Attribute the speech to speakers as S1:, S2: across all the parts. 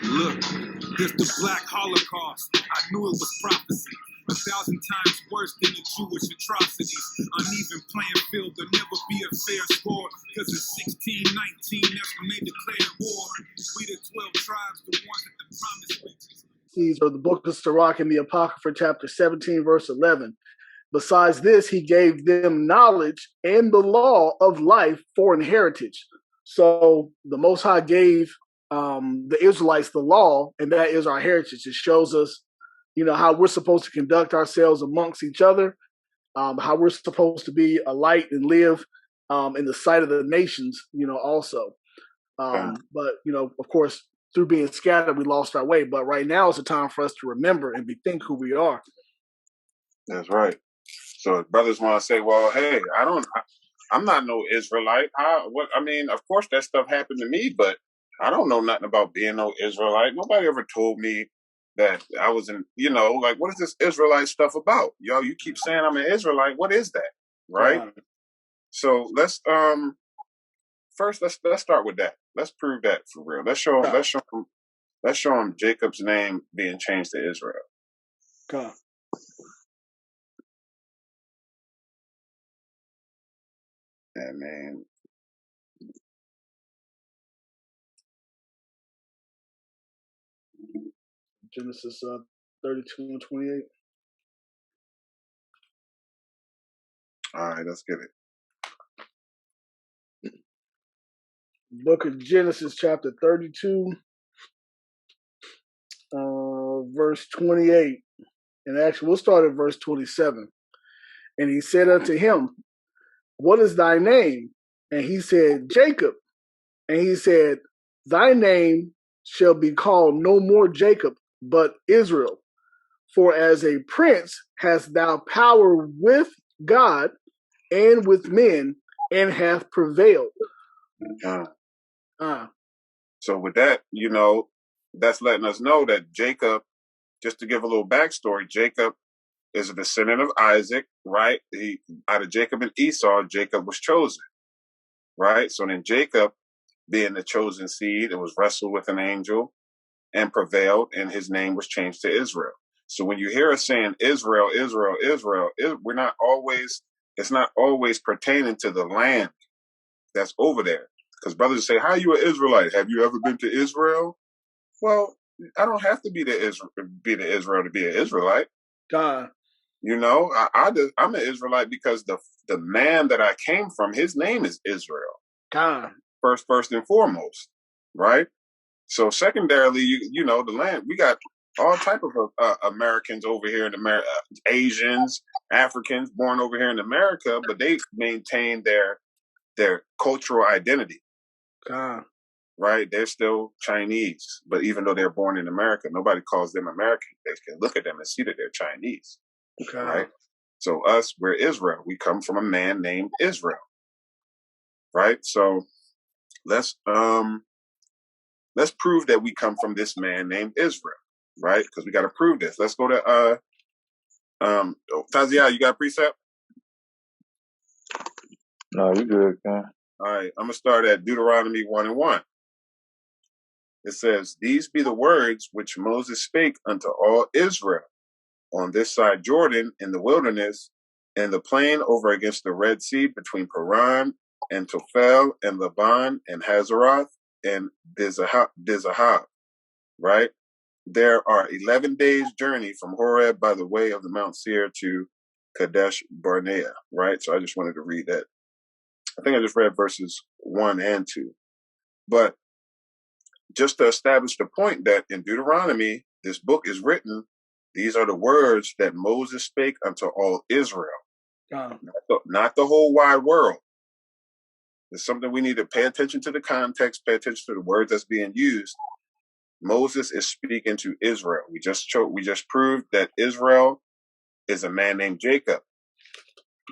S1: Look, this the Black Holocaust. I knew it was prophecy. 1,000 times worse than the Jewish atrocities. Uneven playing field, there'll never be a fair score. Cause in 1619, that's when they declared war. We the 12 tribes, the ones that the promise reaches.
S2: These are the book of Sirach in the Apocrypha, chapter 17, verse 11. Besides this, he gave them knowledge and the law of life for an heritage. So the Most High gave the Israelites the law, and that is our heritage. It shows us, how we're supposed to conduct ourselves amongst each other, how we're supposed to be a light and live in the sight of the nations, also. But, of course, through being scattered, we lost our way. But right now is the time for us to remember and bethink who we are.
S3: That's right. So brothers want to say, well, hey, I'm not no Israelite. Of course that stuff happened to me, but I don't know nothing about being no Israelite. Nobody ever told me that I was what is this Israelite stuff about? Yo, you keep saying I'm an Israelite. What is that? Right? So let's first let's start with that. Let's prove that for real. Let's show him Jacob's name being changed to Israel.
S2: Okay.
S3: Yeah, man.
S2: Genesis 32 and 28.
S3: All right, let's get it.
S2: Book of Genesis, chapter 32, verse 28. And actually, we'll start at verse 27. And he said unto him, what is thy name? And he said, Jacob. And he said, thy name shall be called no more Jacob, but Israel. For as a prince hast thou power with God and with men, and hath prevailed.
S3: So with that, that's letting us know that Jacob, just to give a little backstory, Jacob is a descendant of Isaac, right? Out of Jacob and Esau, Jacob was chosen, right? So then Jacob, being the chosen seed, it was wrestled with an angel and prevailed, and his name was changed to Israel. So when you hear us saying Israel, Israel, Israel, it's not always pertaining to the land that's over there. Because brothers say, how are you an Israelite? Have you ever been to Israel? Well, I don't have to be to Israel to be an Israelite.
S2: God.
S3: I'm an Israelite because the man that I came from, his name is Israel.
S2: God.
S3: First and foremost, right? So secondarily, the land, we got all type of Americans over here in America, Asians, Africans born over here in America, but they maintain their cultural identity.
S2: God.
S3: Right? They're still Chinese, but even though they're born in America, nobody calls them American. They can look at them and see that they're Chinese.
S2: God.
S3: Right? So we're Israel. We come from a man named Israel. Right? So let's prove that we come from this man named Israel. Right? Because we got to prove this. Let's go to Taziah, you got a precept?
S4: No, you good, man.
S3: All right, I'm gonna start at Deuteronomy 1:1. It says, these be the words which Moses spake unto all Israel on this side Jordan in the wilderness, in the plain over against the Red Sea between Paran and Tophel and Laban and Hazeroth and Dizahab, right? There are 11 days journey from Horeb by the way of the Mount Seir to Kadesh Barnea, right? So I just wanted to read that. I think I just read verses 1 and 2. But just to establish the point that in Deuteronomy, this book is written, these are the words that Moses spake unto all Israel, not the whole wide world. It's something we need to pay attention to the context, pay attention to the words that's being used. Moses is speaking to Israel. We just proved that Israel is a man named Jacob.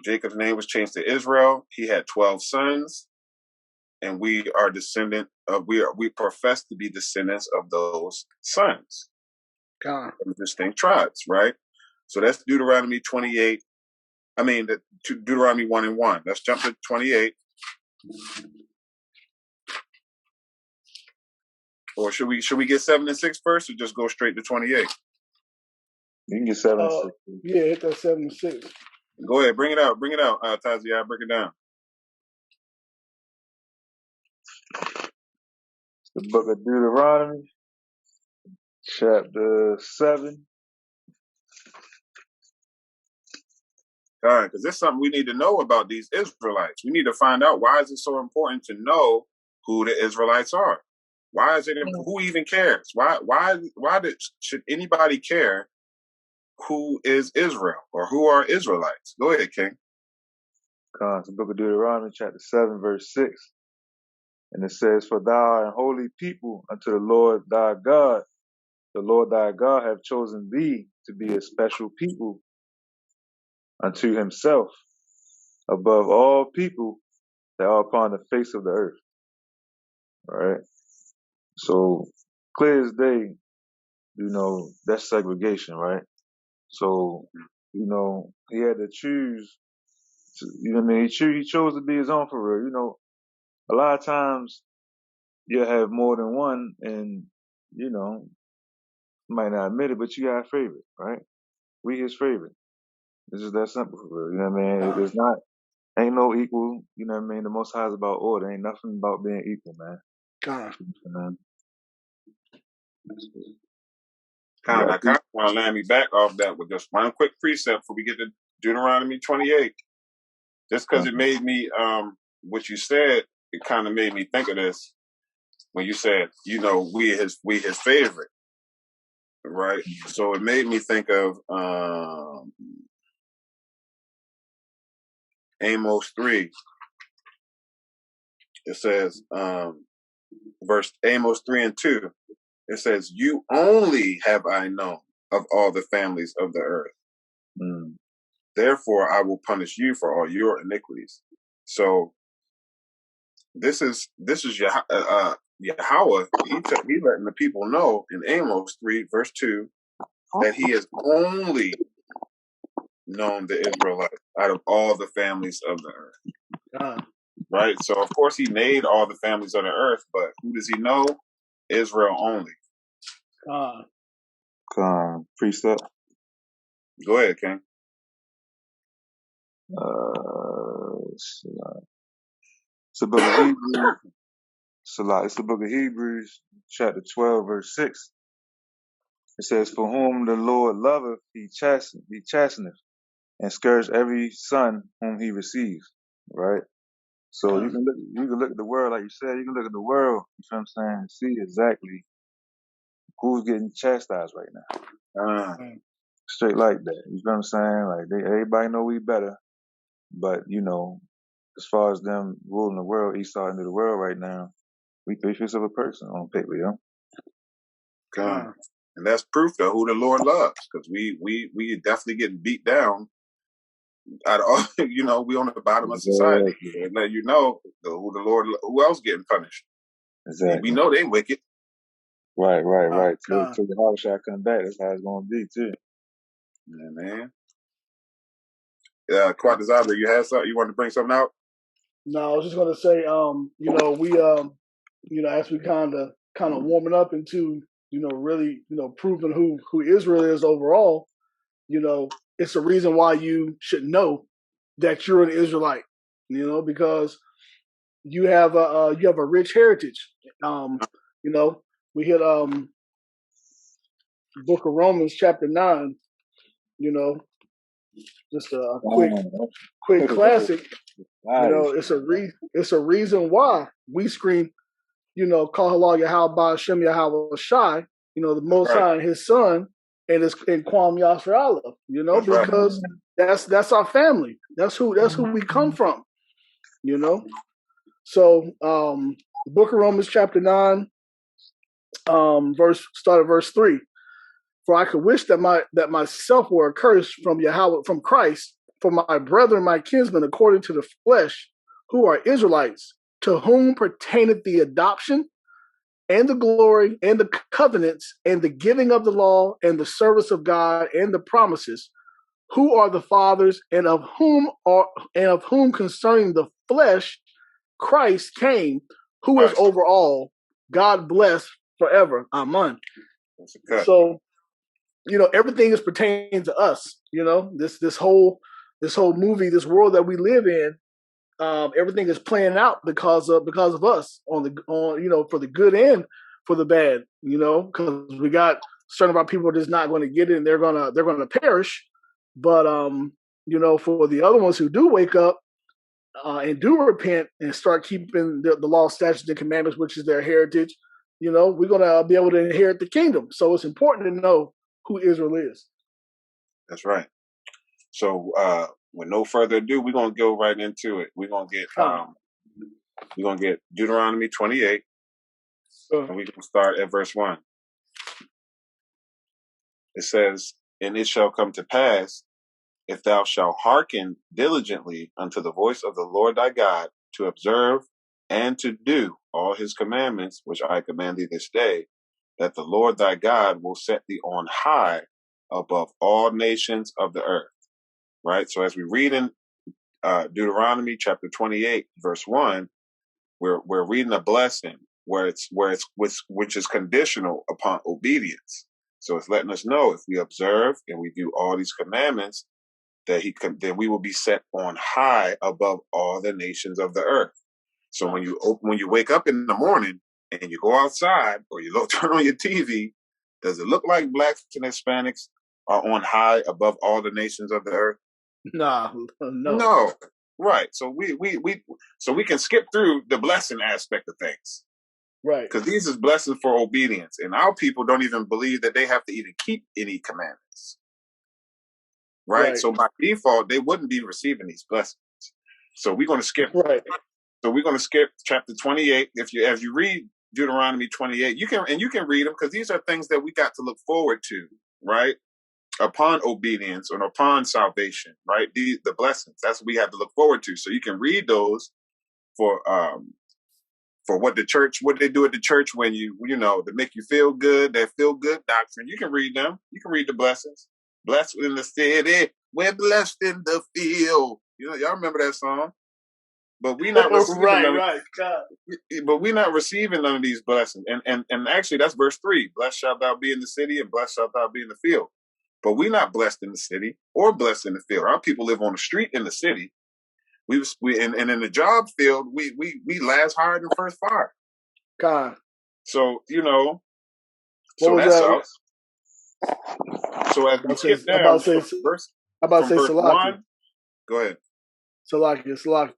S3: Jacob's name was changed to Israel. He had 12 sons. And we are we profess to be descendants of those sons.
S2: God.
S3: From distinct tribes, right? So that's Deuteronomy 28. Deuteronomy 1:1. Let's jump to 28. Or should we get 7 and 6 first, or just go straight to 28?
S4: You can get 7 and 6.
S2: Yeah, hit that 7 and 6.
S3: Go ahead, bring it out. Tazia, break it down.
S4: The book of Deuteronomy, chapter 7.
S3: All right, because there's something we need to know about these Israelites. We need to find out, why is it so important to know who the Israelites are? Why is it? Who even cares? Should anybody care who is Israel or who are Israelites? Go ahead, King.
S4: The book of Deuteronomy, chapter 7, verse 6. And it says, "For thou art a holy people unto the Lord thy God. The Lord thy God hath chosen thee to be a special people unto himself, above all people that are upon the face of the earth." All right. So clear as day, that's segregation, right? So, he had to choose he chose to be his own for real. A lot of times you'll have more than one and, might not admit it, but you got a favorite, right? We his favorite. It's just that simple for real. You know what I mean? It's not, ain't no equal, you know what I mean? The Most High is about order. Ain't nothing about being equal, man.
S3: I kind of want to land me back off that with just one quick precept before we get to Deuteronomy 28. Just because it made me, what you said, it kind of made me think of this when you said, we his favorite, right? So it made me think of Amos 3. It says, verse Amos 3 and 2. It says, "You only have I known of all the families of the earth. Therefore, I will punish you for all your iniquities." So this is Yahawah. He letting the people know in Amos 3 verse 2 that he has only known the Israelites out of all the families of the earth. Right? So of course he made all the families of the earth, but who does he know? Israel only.
S4: Precept.
S3: Go ahead, King.
S4: It's the book of Hebrews. It's the book of Hebrews, chapter 12, verse 6. It says, "For whom the Lord loveth, he chasteneth, and scourge every son whom he receives." Right? So you can look at the world, like you said, you can look at the world, you know what I'm saying, and see exactly who's getting chastised right now. Straight like that. You know what I'm saying? Like everybody know we better. But, as far as them ruling the world, Esau into the world right now, we 3/5 of a person on paper,
S3: And that's proof of who the Lord loves, because we definitely getting beat down out of all, we on the bottom of society. And let you know who else getting punished. Exactly. We know they wicked.
S4: Right. Till the Yahawashi come back, that's how it's gonna be too.
S3: Yeah, man. Quatazabra, you had something, you wanted to bring something out?
S2: No, I was just gonna say, we as we kind of warming up into, really, proving who Israel is overall, it's a reason why you should know that you're an Israelite, because you have a rich heritage. We hit Book of Romans chapter 9, just a quick classic. It's a reason why we scream, call halal Yahawah, bahasham, Yahawashi, the Most High and His Son, and Kwam Yasser Allah, because that's our family. That's who we come from, So, Book of Romans chapter 9, start at verse 3. "For I could wish that myself were accursed from Yahawah, from Christ, for my brethren, my kinsmen, according to the flesh, who are Israelites, to whom pertaineth the adoption, and the glory, and the covenants, and the giving of the law, and the service of God, and the promises, who are the fathers, and of whom concerning the flesh Christ came, who is over all, God blessed forever. Amen.
S3: That's a cut.
S2: So, everything is pertaining to us. This whole movie, this world that we live in, everything is playing out because of us for the good and for the bad. Because we got certain about people that's not going to get it, and they're gonna perish. But for the other ones who do wake up and do repent and start keeping the law, statutes, and commandments, which is their heritage, we're gonna be able to inherit the kingdom. So it's important to know who Israel is.
S3: That's right. So with no further ado, we're gonna go right into it. We're gonna get Deuteronomy 28, and we're gonna start at verse 1. It says, "And it shall come to pass, if thou shalt hearken diligently unto the voice of the Lord thy God, to observe and to do all his commandments, which I command thee this day, that the Lord thy God will set thee on high above all nations of the earth." Right? So as we read in Deuteronomy chapter 28, verse 1, we're reading a blessing which is conditional upon obedience. So it's letting us know if we observe and we do all these commandments, then we will be set on high above all the nations of the earth. So when you wake up in the morning and you go outside or you turn on your TV, does it look like blacks and Hispanics are on high above all the nations of the earth?
S2: No.
S3: Right. So we can skip through the blessing aspect of things.
S2: Right.
S3: Because these is blessings for obedience. And our people don't even believe that they have to even keep any commandments. Right? So by default, they wouldn't be receiving these blessings. So we're going to skip.
S2: Right.
S3: So we're going to skip chapter 28. As you read Deuteronomy 28, you can read them because these are things that we got to look forward to, right? Upon obedience and upon salvation, right? The blessings. That's what we have to look forward to. So you can read those for what they do at the church when to make you feel good, that feel good doctrine. You can read them. You can read the blessings. Blessed in the city, we're blessed in the field. Y'all remember that song? But we're not receiving But we're not receiving none of these blessings. And actually that's verse 3. Blessed shalt thou be in the city, and blessed shalt thou be in the field. But we're not blessed in the city or blessed in the field. Our people live on the street in the city. We and in the job field, we last hired and first fired.
S2: God.
S3: So so that's us. So as we skip down from verse 1, go ahead.
S2: Salakia.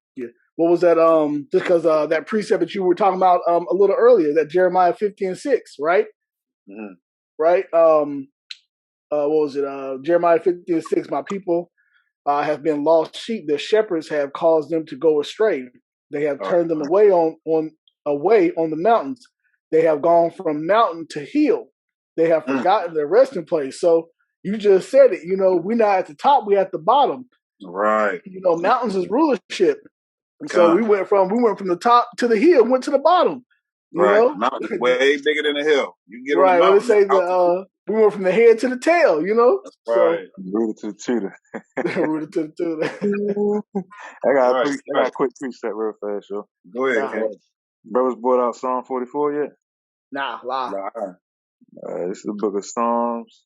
S2: What was that? Just because that precept that you were talking about a little earlier, that Jeremiah 15:6, right?
S3: Mm-hmm.
S2: Right. What was it? Jeremiah 15:6. My people have been lost sheep. Their shepherds have caused them to go astray. They have turned them away on the mountains. They have gone from mountain to hill. They have forgotten their resting place. So you just said it. We're not at the top. We're at the bottom.
S3: Right.
S2: Mountains is rulership. And so we went from the top to the hill, went to the bottom.
S3: Right. Mountain is way bigger than the hill. You can get on the mountain.
S2: Let's say we went from the head to the tail,
S3: That's right.
S4: Rooted to the tutor.
S2: Rooted to the tutor.
S4: I got a quick precept real fast, yo.
S3: Go ahead, Ken.
S4: Brothers brought out Psalm 44 yet?
S2: Nah, lie.
S4: This is the book of Psalms,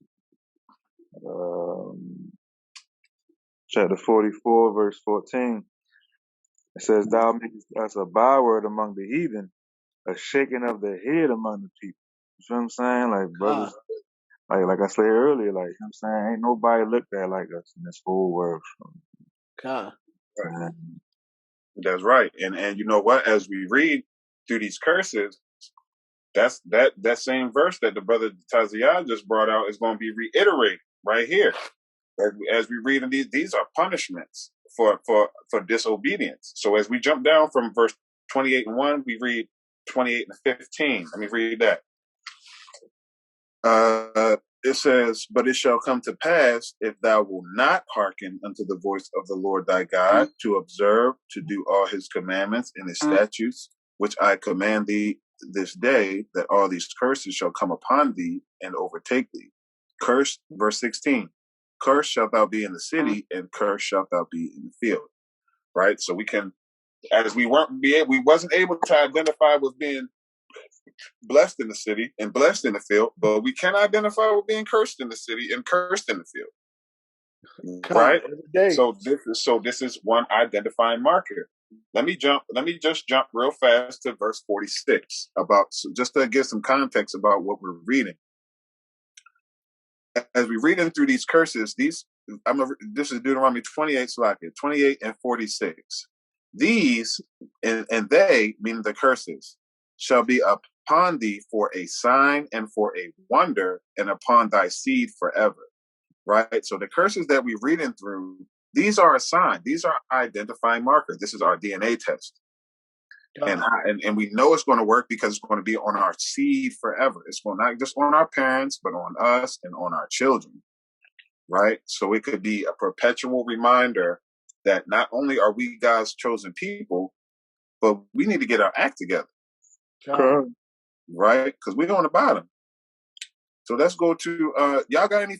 S4: chapter 44, verse 14. It says, "Thou makest us a byword among the heathen, a shaking of the head among the people." You know what I'm saying? Like, brothers, like I said earlier, like, you know what I'm saying? Ain't nobody looked at like us in this whole world.
S3: That's right. And you know what? As we read through these curses, that same verse that the brother Taziah just brought out is going to be reiterated right here. As we read in these are punishments for disobedience. So as we jump down from verse 28:1, we read 28:15. Let me read that. It says, "But it shall come to pass, if thou wilt not hearken unto the voice of the Lord thy God, to observe, to do all his commandments and his statutes, which I command thee this day, that all these curses shall come upon thee and overtake thee. Cursed," verse 16, "cursed shalt thou be in the city, and cursed shalt thou be in the field." Right? So we can, as we wasn't able to identify with being blessed in the city and blessed in the field, but we can identify with being cursed in the city and cursed in the field. Right? So this is one identifying marker. Let me just jump real fast to verse 46 just to give some context about what we're reading. As we reading through these curses, this is Deuteronomy 28, 28 and 46. These and they, meaning the curses, shall be upon thee for a sign and for a wonder, and upon thy seed forever. Right? So the curses that we're reading through, these are a sign. These are identifying markers. This is our DNA test. And we know it's going to work because it's going to be on our seed forever. It's going not just on our parents, but on us and on our children. Right? So it could be a perpetual reminder that not only are we God's chosen people, but we need to get our act together. Right? Because we're on the bottom. So let's go to y'all got any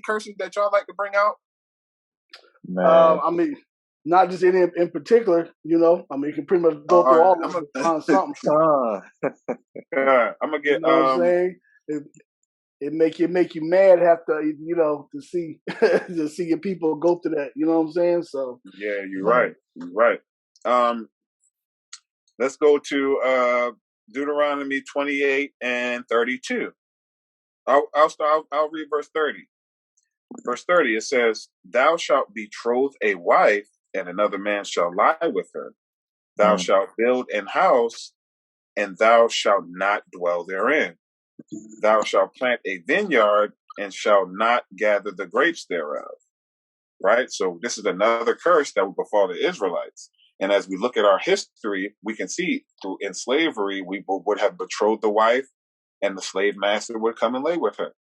S3: curses that y'all like to bring out?
S2: I mean, not just any in particular, you know. I mean, you can pretty much go through all of them and find something.
S3: I'm gonna get.
S2: You know what I'm saying? It make you mad to see your people go through that. You know what I'm saying? So
S3: yeah, you're right. You're right. Let's go to Deuteronomy 28 and 32. I'll read verse 30. Verse 30, it says, "Thou shalt betroth a wife, and another man shall lie with her. Thou shalt build an house, and thou shalt not dwell therein. Thou shalt plant a vineyard, and shalt not gather the grapes thereof." Right? So this is another curse that would befall the Israelites. And as we look at our history, we can see in slavery, we would have betrothed the wife, and the slave master would come and lay with her.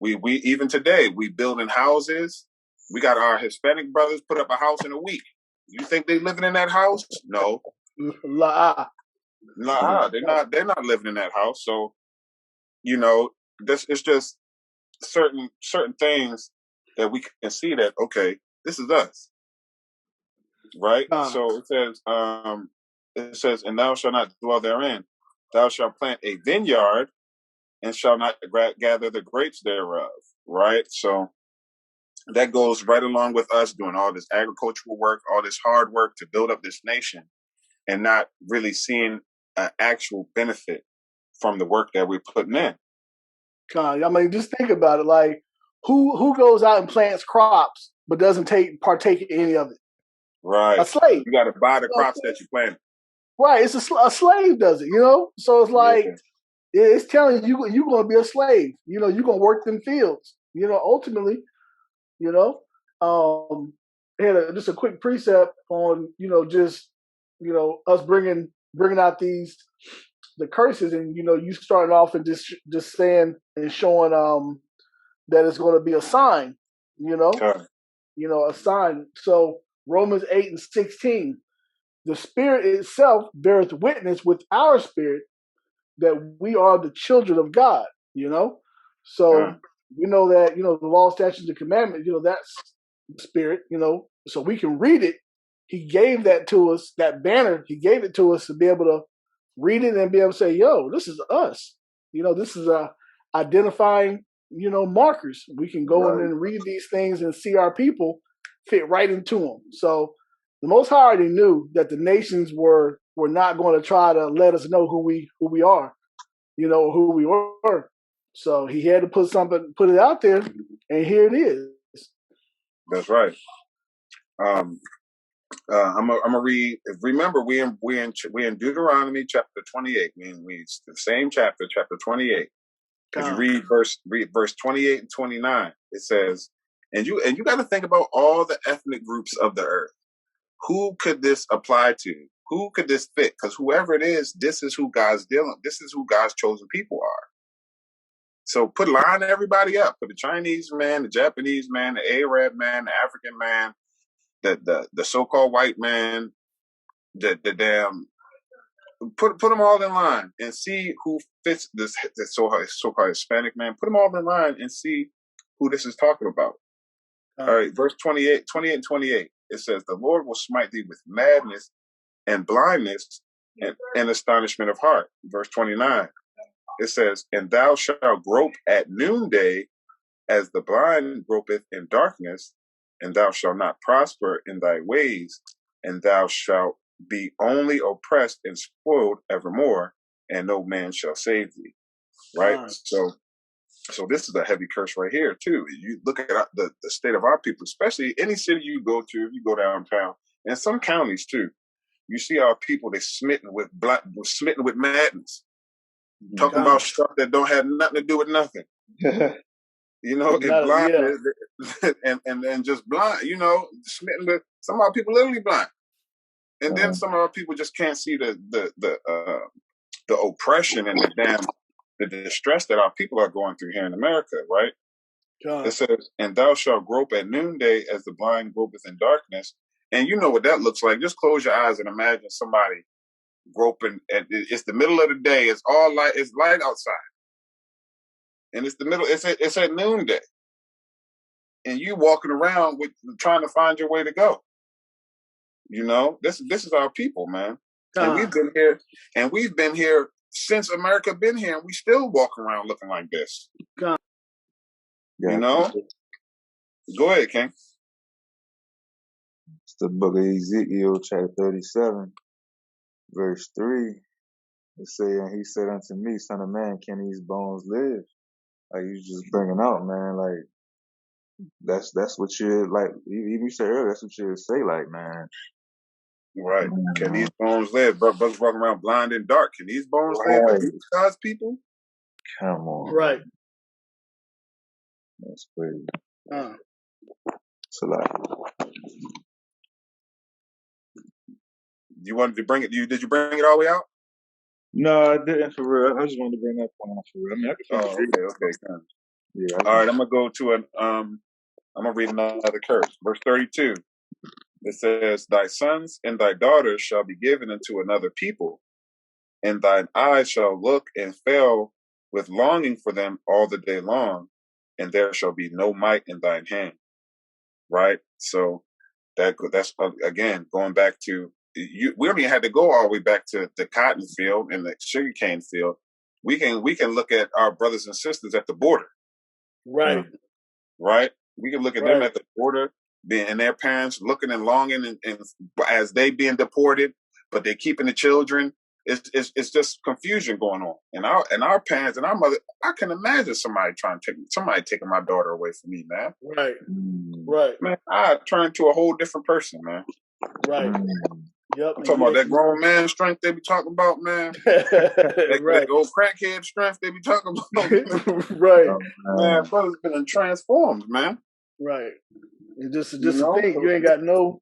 S3: We even today, we building houses. We got our Hispanic brothers put up a house in a week. You think they living in that house? No. They're not living in that house. So, it's just certain things that we can see that, okay, this is us. Right? So it says, "And thou shalt not dwell therein. Thou shalt plant a vineyard, and shall not gather the grapes thereof." Right? So that goes right along with us doing all this agricultural work, all this hard work to build up this nation, and not really seeing an actual benefit from the work that we're putting in.
S2: I mean, just think about it. Like, who goes out and plants crops but doesn't partake in any of it?
S3: Right.
S2: A slave.
S3: You got to buy the crops that you plant.
S2: Right. It's a slave does it, So it's like, it's telling you you're going to be a slave. You're going to work them fields. Ultimately, just a quick precept on, us bringing out the curses, and you starting off and just saying and showing that it's going to be a sign, a sign. So Romans 8 and 16, the Spirit itself beareth witness with our spirit that we are the children of God. So we know that the law, statutes, and commandments. That's the Spirit. So we can read it. He gave that to us, that banner. He gave it to us to be able to read it and be able to say, "Yo, this is us." This is identifying, markers. We can go in and read these things and see our people fit right into them. So the Most High already knew that the nations were not going to try to let us know who we are, who we were. So he had to put it out there, and here it is.
S3: That's right. I'm gonna read. Remember, we in Deuteronomy chapter 28. We the same chapter 28. If you read verse 28 and 29, it says, and you got to think about all the ethnic groups of the earth. Who could this apply to? Who could this fit? Because whoever it is, this is who God's dealing. This is who God's chosen people are. So line everybody up. Put the Chinese man, the Japanese man, the Arab man, the African man, the so-called white man, the damn. Put them all in line and see who fits this so-called Hispanic man. Put them all in line and see who this is talking about. All right, verse 28 and 28. It says, "The Lord will smite thee with madness and blindness and astonishment of heart." Verse 29. it says, and thou shalt grope at noonday as the blind gropeth in darkness, and thou shalt not prosper in thy ways, and thou shalt be only oppressed and spoiled evermore, and no man shall save thee. Right? So this is a heavy curse right here too. You look at the state of our people, especially any city you go to, if you go downtown, and some counties too. You see our people, they're smitten with madness, talking about stuff that don't have nothing to do with nothing. You know, and blind, and just blind. You know, smitten with some of our people literally blind, and then some of our people just can't see the oppression and the distress that our people are going through here in America, right? It says, and thou shalt grope at noonday as the blind gropeth in darkness. And you know what that looks like. Just close your eyes and imagine somebody groping it's the middle of the day. It's all light. It's light outside. And it's the middle. It's at noonday. And you walking around trying to find your way to go. You know, this is our people, man. And we've been here since America been here, and we still walk around looking like this. You know? Go ahead, King.
S4: It's the book of Ezekiel, chapter 37, verse 3. It say, and he said unto me, son of man, can these bones live? Like, you just bringing out, man, like, that's what you, like, even you said earlier, that's what you say, like, man.
S3: Right. Can these bones live? Brothers walking around blind and dark. Can these bones live? Are these God's people?
S4: Come on.
S2: Right.
S4: That's crazy. So, like,
S3: you wanted to bring it? Did you bring it all the way out?
S4: No, I didn't for real. I just wanted to bring that point out for real. I mean, I can
S3: okay.
S4: Yeah.
S3: All right, I'm gonna go to I'm gonna read another curse. Verse 32. It says, thy sons and thy daughters shall be given unto another people, and thine eyes shall look and fail with longing for them all the day long, and there shall be no might in thine hand. Right? So that's again going back to we don't even have to go all the way back to the cotton field and the sugarcane field. We can look at our brothers and sisters at the border.
S2: Right.
S3: Right? We can look at them at the border, and their parents looking and longing and as they being deported, but they're keeping the children. It's just confusion going on. And our parents and our mother, I can imagine somebody taking my daughter away from me, man.
S2: Right. Right.
S3: Man, I turned to a whole different person, man.
S2: Right. Yep.
S3: I'm talking about that grown man strength they be talking about, man. that old crackhead strength they be talking about.
S2: Right.
S3: Man, brother's been transformed, man.
S2: Right. And just to think, you ain't got no,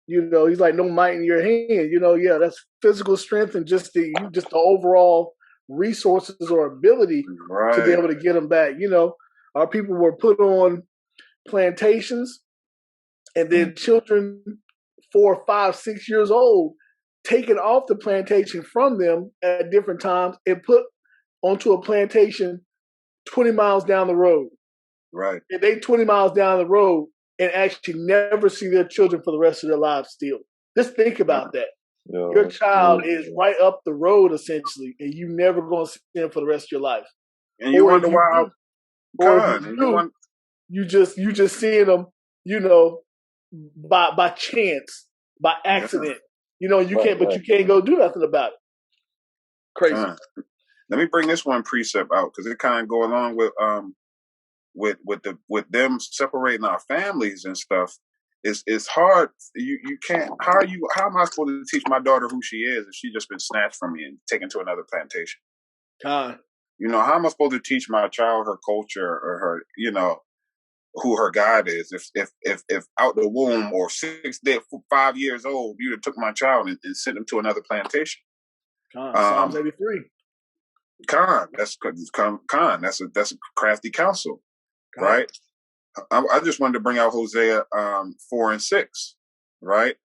S2: he's like no might in your hand. That's physical strength and just the overall resources or ability to be able to get them back. Our people were put on plantations, and then children 4, 5, 6 years old taken off the plantation from them at different times and put onto a plantation 20 miles down the road.
S3: Right.
S2: And they 20 miles down the road and actually never see their children for the rest of their lives still. Just think about that. Your child is right up the road, essentially, and you never going to see them for the rest of your life.
S3: And you wonder why.
S2: You just seeing them, by chance, by accident. You can't go do nothing about it. Crazy.
S3: Let me bring this one precept out because it kind of go along with them separating our families and stuff. It's hard. You can't. How am I supposed to teach my daughter who she is if she just been snatched from me and taken to another plantation? How am I supposed to teach my child her culture or her, who her God is? If out the womb or 5 years old, you took my child and sent him to another plantation.
S2: Psalms 83.
S3: That's a crafty counsel, right? I just wanted to bring out Hosea 4 and 6, right?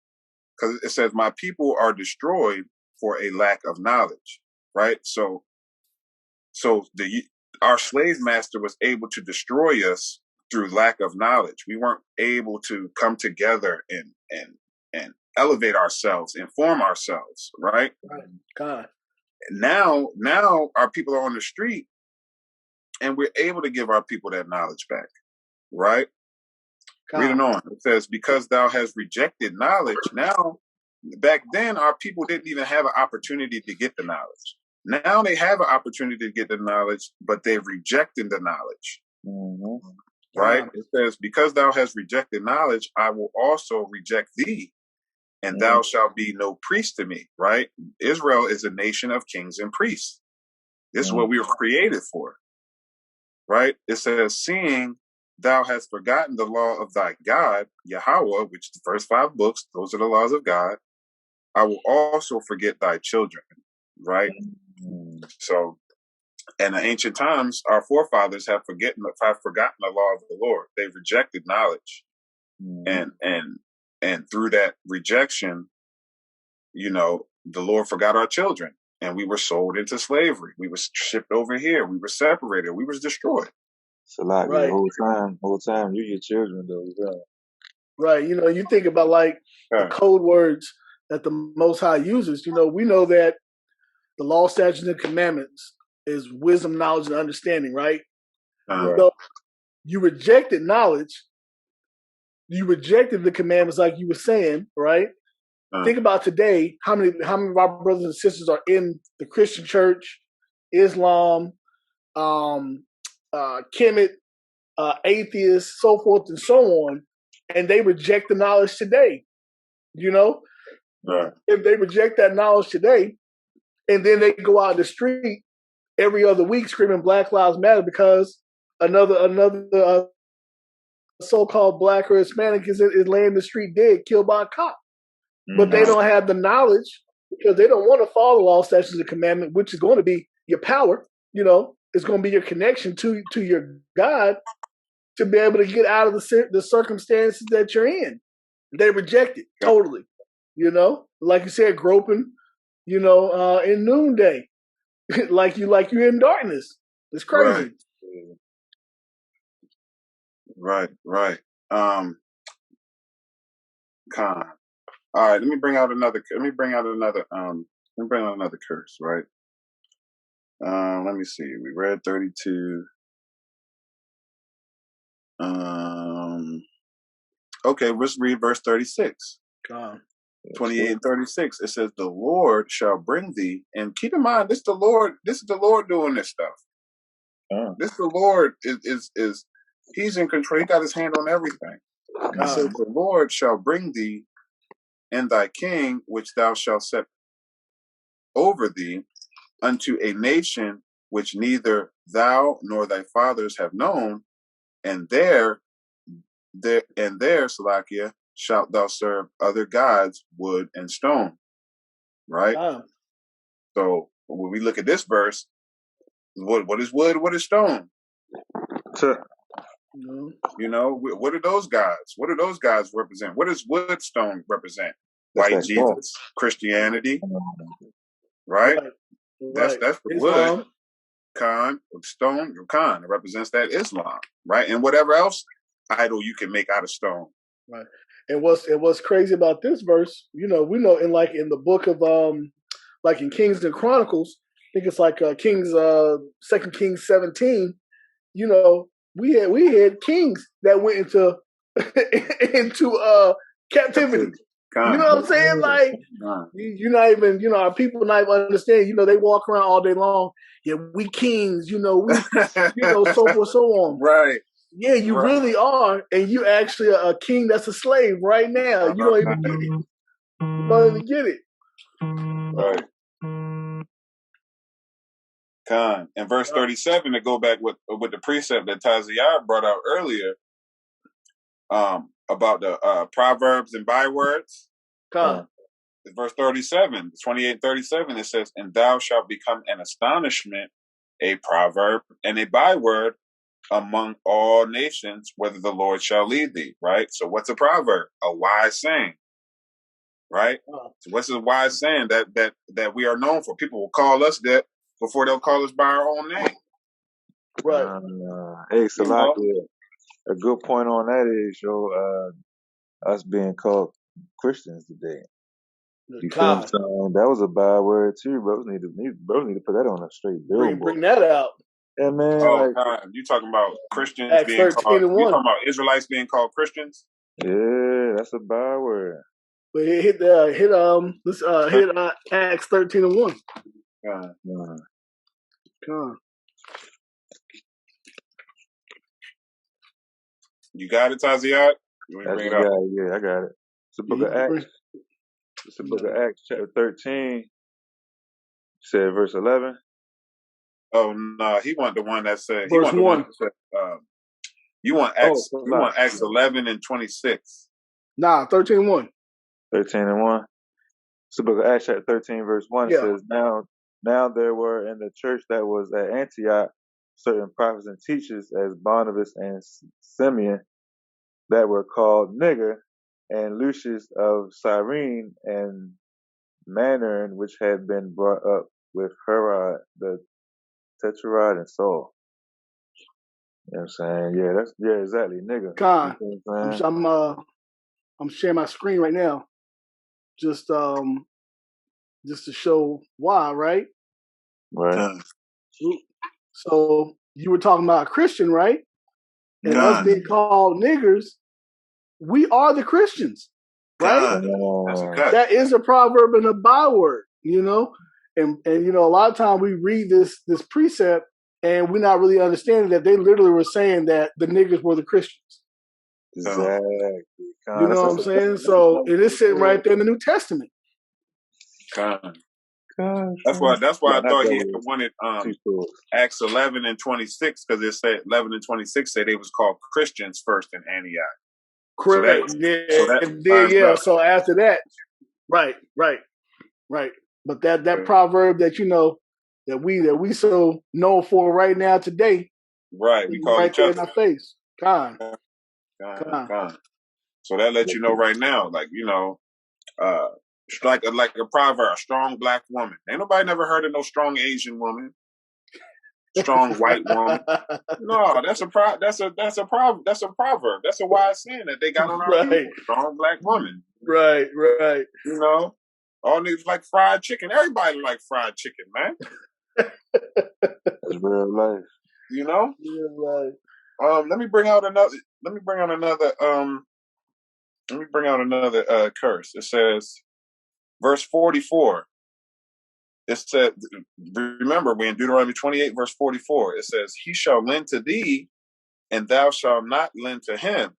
S3: Because it says, "My people are destroyed for a lack of knowledge," right? So our slave master was able to destroy us through lack of knowledge. We weren't able to come together and elevate ourselves, inform ourselves, right?
S2: God.
S3: now our people are on the street, and we're able to give our people that knowledge back, right? Reading on, it says, because thou hast rejected knowledge. Now, back then, our people didn't even have an opportunity to get the knowledge. Now they have an opportunity to get the knowledge, but they've rejected the knowledge.
S4: Mm-hmm.
S3: Right? It says, because thou hast rejected knowledge, I will also reject thee, and thou shalt be no priest to me. Right? Israel is a nation of kings and priests. This is what we were created for. Right? It says, seeing thou hast forgotten the law of thy God, Yahawah, which is the first 5 books, those are the laws of God, I will also forget thy children. Right? So, in the ancient times, our forefathers have forgotten the law of the Lord. They've rejected knowledge. And through that rejection, the Lord forgot our children. And we were sold into slavery. We were shipped over here. We were separated. We was destroyed.
S4: So like the whole time, you your children though. Yeah.
S2: Right. You think about like the code words that the Most High uses. We know that the law, statutes, and commandments is wisdom, knowledge, and understanding, right? So you rejected knowledge. You rejected the commandments, like you were saying, right? Think about today. How many of our brothers and sisters are in the Christian church, Islam, Kemet, atheists, so forth and so on, and they reject the knowledge today. If they reject that knowledge today, and then they go out in the street every other week screaming Black Lives Matter because another so-called black or Hispanic is laying in the street dead, killed by a cop. But they don't have the knowledge because they don't want to follow the law, statutes, and commandment, which is going to be your power. It's going to be your connection to your God to be able to get out of the circumstances that you're in. They reject it totally. Like you said, groping. In noonday, like you in darkness. It's crazy.
S3: Right. Con. All right, let me bring out another curse, right? Let me see. We read 32. Okay, let's read verse 36. 28 and 36. It says, the Lord shall bring thee, and keep in mind, this is the Lord doing this stuff. This the Lord is he's in control. He got his hand on everything. It says, the Lord shall bring thee and thy king, which thou shalt set over thee, unto a nation which neither thou nor thy fathers have known, and there, Salakia, shalt thou serve other gods, wood and stone. Right? So when we look at this verse, what is wood? What is stone? What are those gods? What do those gods represent? What does wood, stone represent? White Jesus, Christianity, right? That's the wood. Stone, it represents that Islam, right? And whatever else idol you can make out of stone.
S2: Right. And what's crazy about this verse, we know in the book of like in Kings and Chronicles, I think it's like Kings 2 Kings 17, we had kings that went into captivity. You know what I'm saying? Like you're not even, our people not even understand, they walk around all day long. Yeah, we kings, we so forth, so on.
S3: Right.
S2: Yeah, you really are, and you actually a king that's a slave right now. You don't even get it. You don't even get it.
S3: Right. Con. In verse 37, to go back with the precept that Taziah brought out earlier, about the proverbs and bywords.
S2: Con.
S3: Verse 37, 28, 37, it says, and thou shalt become an astonishment, a proverb, and a byword among all nations, whether the Lord shall lead thee. Right? So what's a proverb? A wise saying. Right? So what's a wise saying that we are known for? People will call us that before they'll call us by our own name.
S2: Right.
S4: Hey, Salakia, a good point on that is, us being called Christians today. You feel what I'm
S2: God,
S4: saying? That was a bad word too. Bros need to put that on a straight billboard.
S2: bring that out.
S4: Yeah, man.
S3: Oh,
S4: Like,
S3: God. You talking about Christians
S2: Acts
S3: being
S2: 13
S3: called,
S2: and
S3: you
S2: 1.
S3: talking about Israelites being called Christians?
S4: yeah, that's a bad word.
S2: But hit Acts 13 and 1.
S3: God.
S4: Nah.
S2: God.
S3: You got it, Taziat? Let me
S4: I
S3: bring
S4: just
S3: it up.
S4: got it. Yeah, I got it. It's the book
S2: You
S4: of
S2: can
S4: Acts. It's the book of Acts, chapter 13. Said verse 11.
S3: Oh, no. He want the one that said, he
S2: Verse
S3: want the one
S2: 1.
S3: that said, you want
S4: Oh,
S3: Acts 11 and 26.
S2: Nah, 13 and 1.
S4: 13 and 1. It's the book of Acts, chapter 13, verse 1. It
S2: Yeah.
S4: says, Now there were in the church that was at Antioch certain prophets and teachers, as Barnabas and Simeon, that were called Niger, and Lucius of Cyrene, and Mannern, which had been brought up with Herod the Tetrarch and Saul. You know what I'm saying? Yeah, exactly, nigga.
S2: Con.
S4: You know what I'm saying?
S2: I'm sharing my screen right now. Just to show why, right?
S4: Right.
S3: God.
S2: So you were talking about a Christian, right? And us
S3: God.
S2: being called niggers, we are the Christians, right?
S3: God. That's a cut.
S2: That is a proverb and a byword, you know? And you know, a lot of times we read this precept and we're not really understanding that they literally were saying that the niggers were the Christians.
S4: Exactly.
S2: You know what I'm saying? So it is sitting right there in the New Testament.
S3: God.
S4: God.
S3: That's why
S4: Yeah,
S3: I
S4: not
S3: thought
S4: that
S3: he had
S4: way.
S3: wanted
S4: Two swords.
S3: Acts 11 and 26 because it said 11 and 26 said they was called Christians first in Antioch.
S2: Correct.
S3: So that lines
S2: Yeah.
S3: up.
S2: So after that, right. But that proverb that you know that we so known for right now today
S3: Right. We
S2: is
S3: call
S2: right
S3: each
S2: there
S3: other.
S2: in our face. Con.
S3: God. So that lets you know right now, like, you know, it's like a proverb, a strong black woman. Ain't nobody never heard of no strong Asian woman, strong white woman. No, that's a proverb. That's a proverb. That's a wise saying that they got on our people.
S2: Right.
S3: Strong black woman.
S2: Right.
S3: You know, all niggas like fried chicken. Everybody like fried chicken, man.
S4: That's real life.
S3: You know.
S2: Yeah, right.
S3: Let me bring out another. Let me bring out another. Curse. It says, verse 44. It said, remember, we in Deuteronomy 28, verse 44. It says, "He shall lend to thee, and thou shalt not lend to him.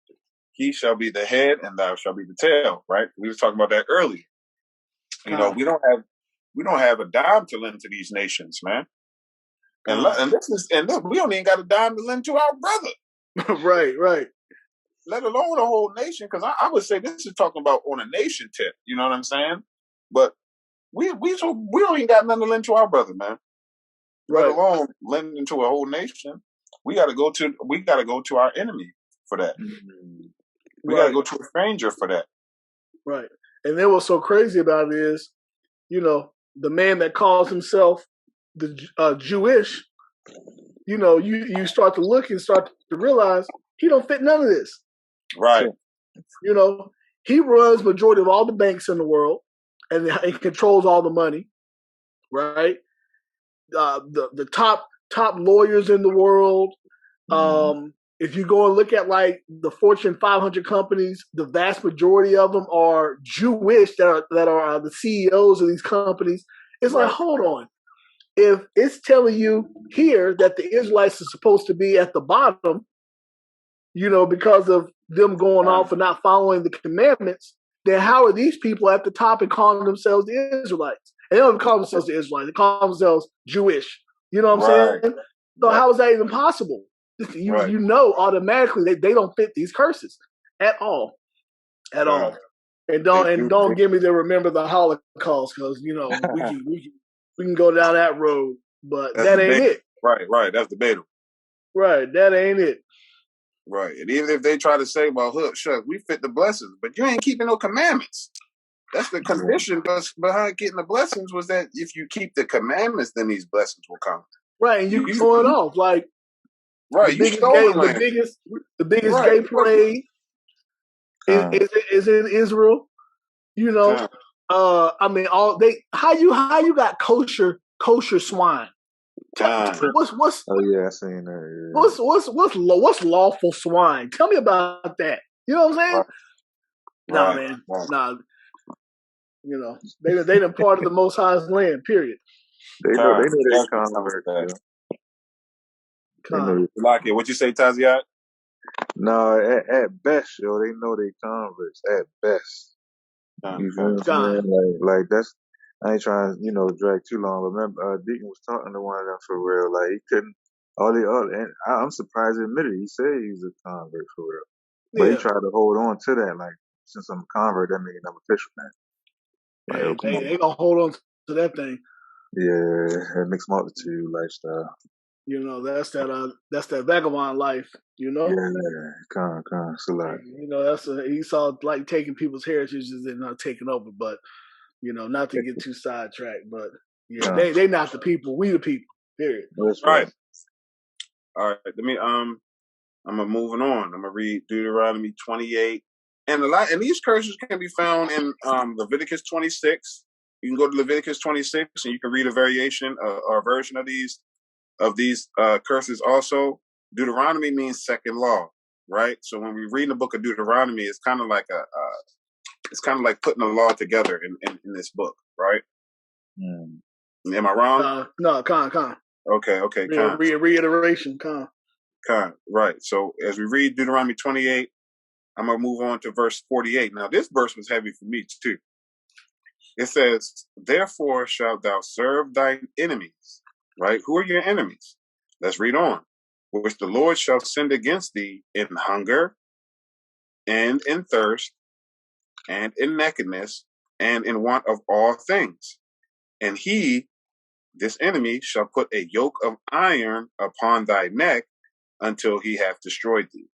S3: He shall be the head, and thou shalt be the tail." Right? We was talking about that earlier. You know, we don't have a dime to lend to these nations, man. And look, we don't even got a dime to lend to our brother.
S2: Right.
S3: Let alone a whole nation, because I would say this is talking about on a nation tip. You know what I'm saying? But we don't even got nothing to lend to our brother, man. Let
S2: Right.
S3: alone lending to a whole nation. We got to go to our enemy for that. We got to go to a stranger for that.
S2: Right. And then what's so crazy about it is, you know, the man that calls himself the Jewish, you know, you start to look and start to realize he don't fit none of this.
S3: Right.
S2: You know, he runs majority of all the banks in the world and controls all the money. Right. The top lawyers in the world. If you go and look at like the Fortune 500 companies, the vast majority of them are Jewish that are the CEOs of these companies. It's like, hold on. If it's telling you here that the Israelites are supposed to be at the bottom, you know, because of them going off and not following the commandments, then how are these people at the top and calling themselves the Israelites? And they don't call themselves the Israelites. They call themselves Jewish. You know what I'm saying? So how is that even possible? You know automatically they don't fit these curses at all. At all. And don't give me to remember the Holocaust, because you know we can go down that road, but that ain't it.
S3: Right. That's debatable.
S2: Right, that ain't it.
S3: Right. And even if they try to say, well, shucks, we fit the blessings, but you ain't keeping no commandments. That's the condition behind getting the blessings, was that if you keep the commandments, then these blessings will come.
S2: Right, and you going off like
S3: the biggest
S2: gay parade is in Israel. You know, I mean, how you got kosher swine? What's
S4: Oh yeah, I seen that. Yeah.
S2: what's lawful swine? Tell me about that. You know what I'm saying? Nah, man.
S3: Right.
S2: Nah. You know, they done part of the Most High's land. Period.
S4: They know they convert. They know.
S3: Like it. What you say, Taziat?
S4: No, at best, yo, they know they converts. At best, you feel what I'm saying? Like that's. I ain't trying to, drag too long. But remember, Deacon was talking to one of them for real. Like he couldn't. And I'm surprised he admitted. He said he's a convert for real, but he tried to hold on to that. Like since I'm a convert, that makes I'm official now. Like,
S2: they gonna hold on to that thing.
S4: Yeah, that mixed multitude lifestyle.
S2: You know, that's that vagabond life. You know.
S4: Yeah, con, it's a lot.
S2: You know, that's Esau like taking people's heritages and not taking over, but not to get too sidetracked. But yeah, they not the people. We the people. Period.
S3: That's right. All right. Let me I'm moving on. I'm gonna read Deuteronomy 28. And these curses can be found in Leviticus 26. You can go to Leviticus 26 and you can read a variation or a version of these curses also. Deuteronomy means second law, right? So when we read the book of Deuteronomy, it's kind of like it's kind of like putting a law together in this book, right? Am I wrong?
S2: No, con.
S3: Okay, con.
S2: Reiteration, con.
S3: Right. So as we read Deuteronomy 28, I'm going to move on to verse 48. Now, this verse was heavy for me, too. It says, therefore shalt thou serve thine enemies, right? Who are your enemies? Let's read on. Which the Lord shall send against thee in hunger and in thirst and in nakedness and in want of all things. And he, this enemy, shall put a yoke of iron upon thy neck until he hath destroyed thee.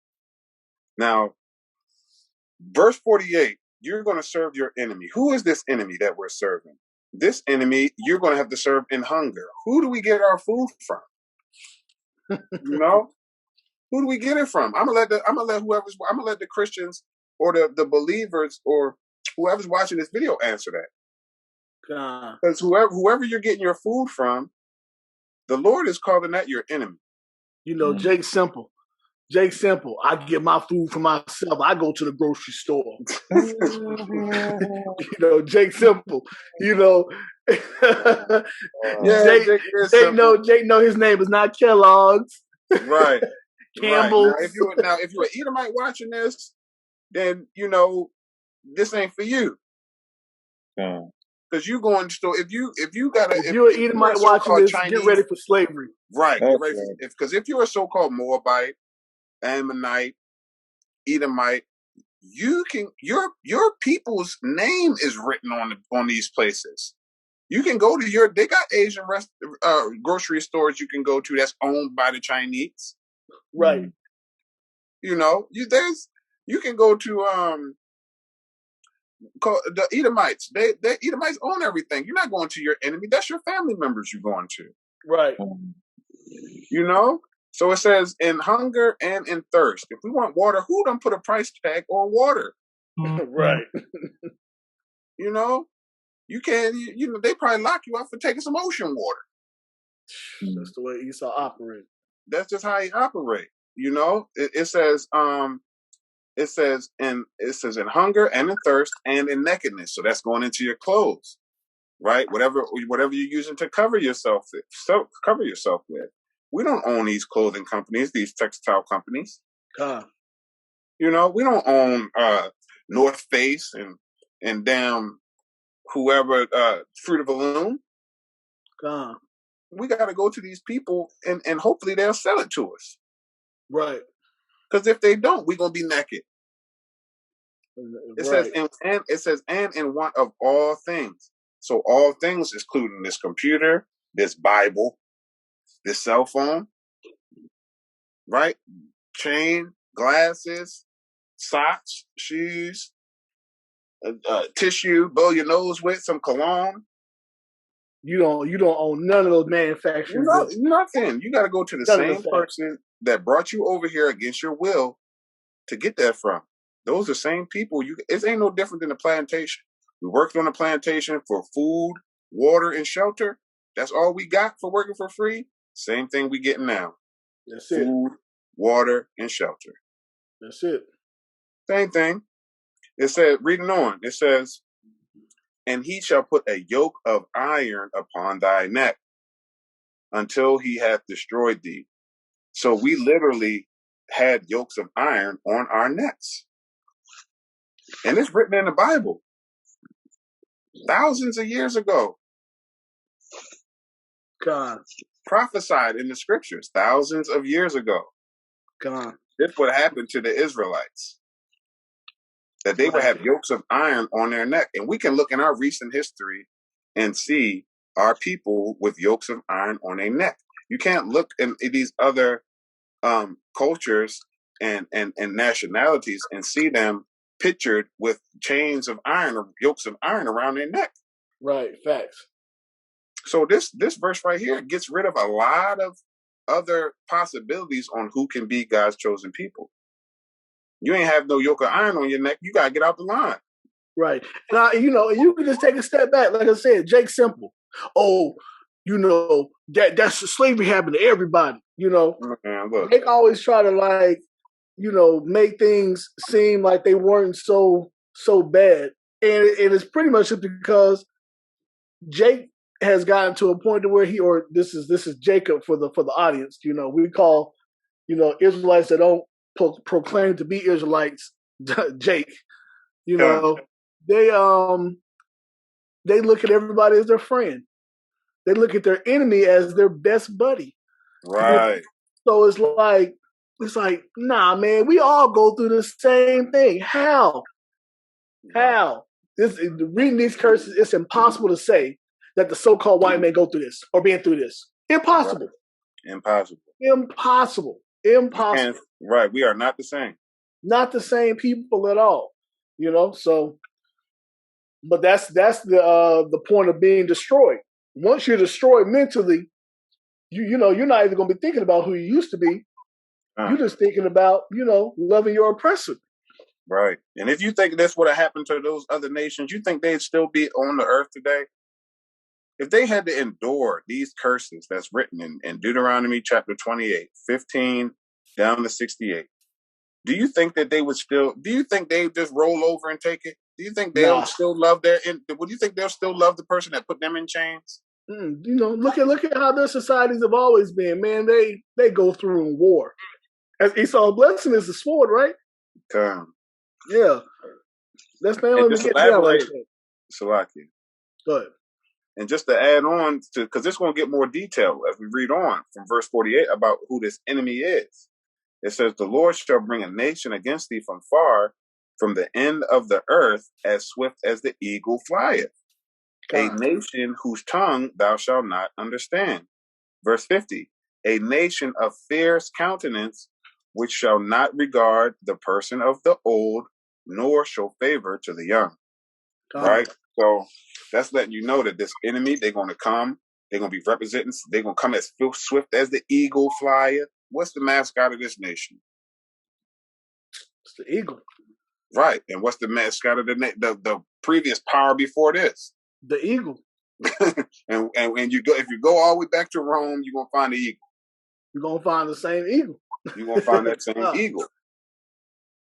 S3: Now, verse 48, you're going to serve your enemy. Who is this enemy that we're serving? This enemy, you're going to have to serve in hunger. Who do we get our food from? Who do we get it from? I'm gonna let the Christians or the believers or whoever's watching this video answer that. Because whoever you're getting your food from, the Lord is calling that your enemy.
S2: Jake Simple. I get my food for myself. I go to the grocery store. Jake Simple. Jake know his name is not Kellogg's.
S3: Right.
S2: Campbell's.
S3: Right. Now, if you're an Edomite watching this, then this ain't for you. Because you going to if you're an
S2: Edomite watching this,
S3: Chinese,
S2: get ready for slavery.
S3: Right. Get ready because if you're a so-called Moabite, Ammonite, Edomite, you can your people's name is written on these places. You can go to they got Asian grocery stores you can go to that's owned by the Chinese.
S2: Right.
S3: You can go to the Edomites. They Edomites own everything. You're not going to your enemy. That's your family members you're going to.
S2: Right.
S3: So it says in hunger and in thirst. If we want water, who done put a price tag on water?
S2: Right.
S3: You can't. They probably lock you up for taking some ocean water.
S2: That's the way Esau operate.
S3: That's just how he operate. It says in hunger and in thirst and in nakedness. So that's going into your clothes, right? Whatever you're using to cover yourself with. We don't own these clothing companies, these textile companies. We don't own North Face and damn whoever Fruit of the Loom. We got to go to these people and hopefully they'll sell it to us.
S2: Right.
S3: Because if they don't, we're gonna be naked. It says and in want of all things. So all things is including this computer, this Bible, this cell phone, right? Chain, glasses, socks, shoes, tissue, blow your nose with, some cologne.
S2: You don't own none of those manufacturing goods.
S3: Nothing. You got to go to the same person that brought you over here against your will to get that from. Those are the same people. It ain't no different than a plantation. We worked on a plantation for food, water, and shelter. That's all we got for working for free. Same thing we getting now.
S2: That's it.
S3: Food, water, and shelter.
S2: That's it.
S3: Same thing. It said, reading on, it says, and he shall put a yoke of iron upon thy neck until he hath destroyed thee. So we literally had yokes of iron on our necks. And it's written in the Bible thousands of years ago.
S2: God.
S3: Prophesied in the scriptures thousands of years ago.
S2: God.
S3: This would happen to the Israelites. That they would have yokes of iron on their neck. And we can look in our recent history and see our people with yokes of iron on their neck. You can't look in these other cultures and nationalities and see them pictured with chains of iron or yokes of iron around their neck.
S2: Right, facts.
S3: So this verse right here gets rid of a lot of other possibilities on who can be God's chosen people. You ain't have no yoke of iron on your neck. You gotta get out the line.
S2: Right. And you can just take a step back. Like I said, Jake Simple. Oh, that's slavery happened to everybody.
S3: Man, look.
S2: They always try to make things seem like they weren't so bad. And it's pretty much because Jake has gotten to a point to where this is Jacob for the audience. We call, Israelites that don't proclaim to be Israelites, Jake. They look at everybody as their friend. They look at their enemy as their best buddy.
S3: Right.
S2: So it's like, nah, man, we all go through the same thing. How? Reading these curses, it's impossible to say that the so-called white men go through this or been through this. Impossible.
S3: Right.
S2: Impossible.
S3: Right. We are not the same.
S2: Not the same people at all. So, but that's the point of being destroyed. Once you're destroyed mentally, you're not even going to be thinking about who you used to be. You're just thinking about, loving your oppressor.
S3: Right. And if you think this would have happened to those other nations, you think they'd still be on the earth today? If they had to endure these curses that's written in Deuteronomy chapter 28, 15 down to 68, do you think that they would just roll over and take it? Do you think they'll still love would you think they'll still love the person that put them in chains?
S2: Look at how their societies have always been, man. They go through in war. As Esau's blessing is the sword, right? Yeah. Let's not even get down like that.
S3: Salaki.
S2: Go ahead.
S3: And just to add on to, because this is going to get more detail as we read on from verse 48 about who this enemy is. It says, the Lord shall bring a nation against thee from far, from the end of the earth, as swift as the eagle flieth. A nation whose tongue thou shalt not understand. Verse 50, a nation of fierce countenance, which shall not regard the person of the old, nor show favor to the young. Right? So that's letting you know that this enemy, they're going to come, they're going to be representing, they're going to come as swift as the eagle flieth. What's the mascot of this nation?
S2: It's the eagle.
S3: Right. And what's the mascot of the previous power before this?
S2: The eagle.
S3: and if you go all the way back to Rome, you're gonna find the eagle.
S2: You're gonna find the same eagle.
S3: You're gonna find that same eagle.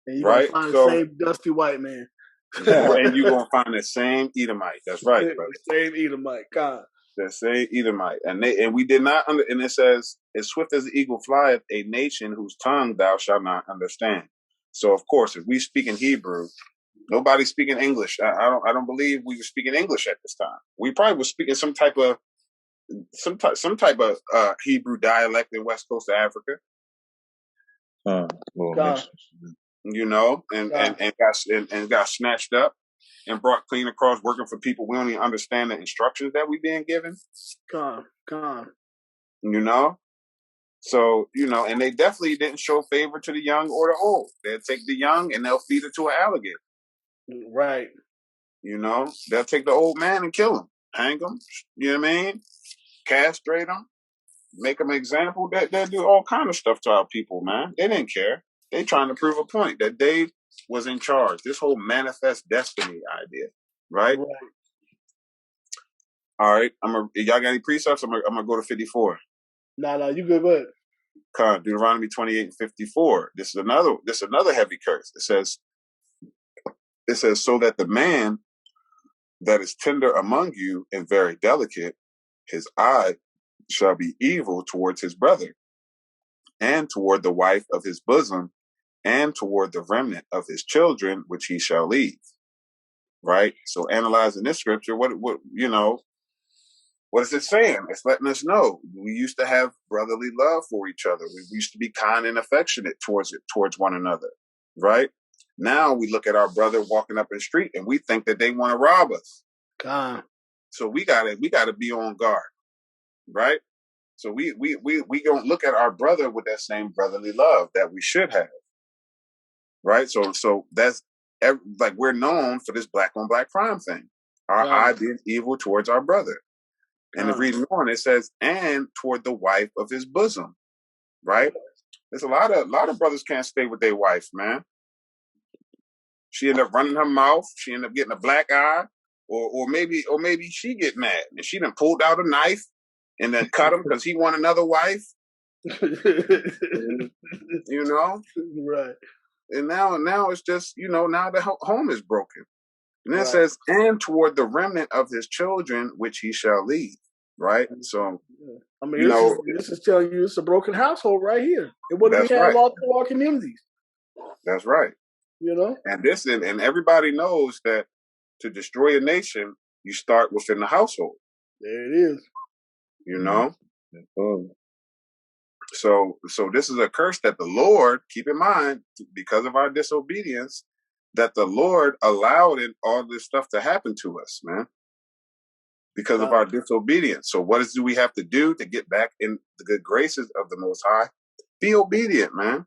S2: And you're gonna find the same dusty white man.
S3: And you're gonna find the same Edomite. That's right, brother.
S2: The same Edomite. God.
S3: The same Edomite. And we did not and it says, as swift as the eagle flieth, a nation whose tongue thou shalt not understand. So of course, if we speak in Hebrew, nobody's speaking English. I don't believe we were speaking English at this time. We probably were speaking some type of Hebrew dialect in West Coast of Africa. And got snatched up and brought clean across, working for people we don't even understand the instructions that we being given. So, and they definitely didn't show favor to the young or the old. They'll take the young and they'll feed it to an alligator.
S2: Right.
S3: They'll take the old man and kill him, hang him, you know what I mean? Castrate him, make him an example. They'll do all kind of stuff to our people, man. They didn't care. They trying to prove a point that they was in charge. This whole manifest destiny idea. right?
S2: Right.
S3: All right. Y'all got any precepts? I'm gonna go to 54.
S2: Nah, you good. Go ahead.
S3: Deuteronomy 28 and 54. This is another heavy curse. It says, so that the man that is tender among you and very delicate, his eye shall be evil towards his brother, and toward the wife of his bosom, and toward the remnant of his children, which he shall leave. Right? So analyzing this scripture, what is it saying? It's letting us know we used to have brotherly love for each other. We used to be kind and affectionate towards one another. Right? Now we look at our brother walking up in the street and we think that they want to rob us. So we gotta be on guard, right? So we don't look at our brother with that same brotherly love that we should have, right? So that's like we're known for this black on black crime thing. Our eye being evil towards our brother, and the reading on it says, and toward the wife of his bosom, right? There's a lot of brothers can't stay with their wife, man. She end up running her mouth. She end up getting a black eye, or maybe she get mad and she done pulled out a knife and then cut him because he want another wife. You know,
S2: right?
S3: And now it's just now the home is broken, and then it says, and toward the remnant of his children which he shall leave. Right. So
S2: I mean, this is telling you it's a broken household right here. And what do we have
S3: right.
S2: all through our communities?
S3: That's right. And everybody knows that to destroy a nation, you start within the household.
S2: There it is.
S3: You know? So this is a curse that the Lord, keep in mind, because of our disobedience, that the Lord allowed all this stuff to happen to us, man. Because of our disobedience. So what do we have to do to get back in the good graces of the Most High? Be obedient, man.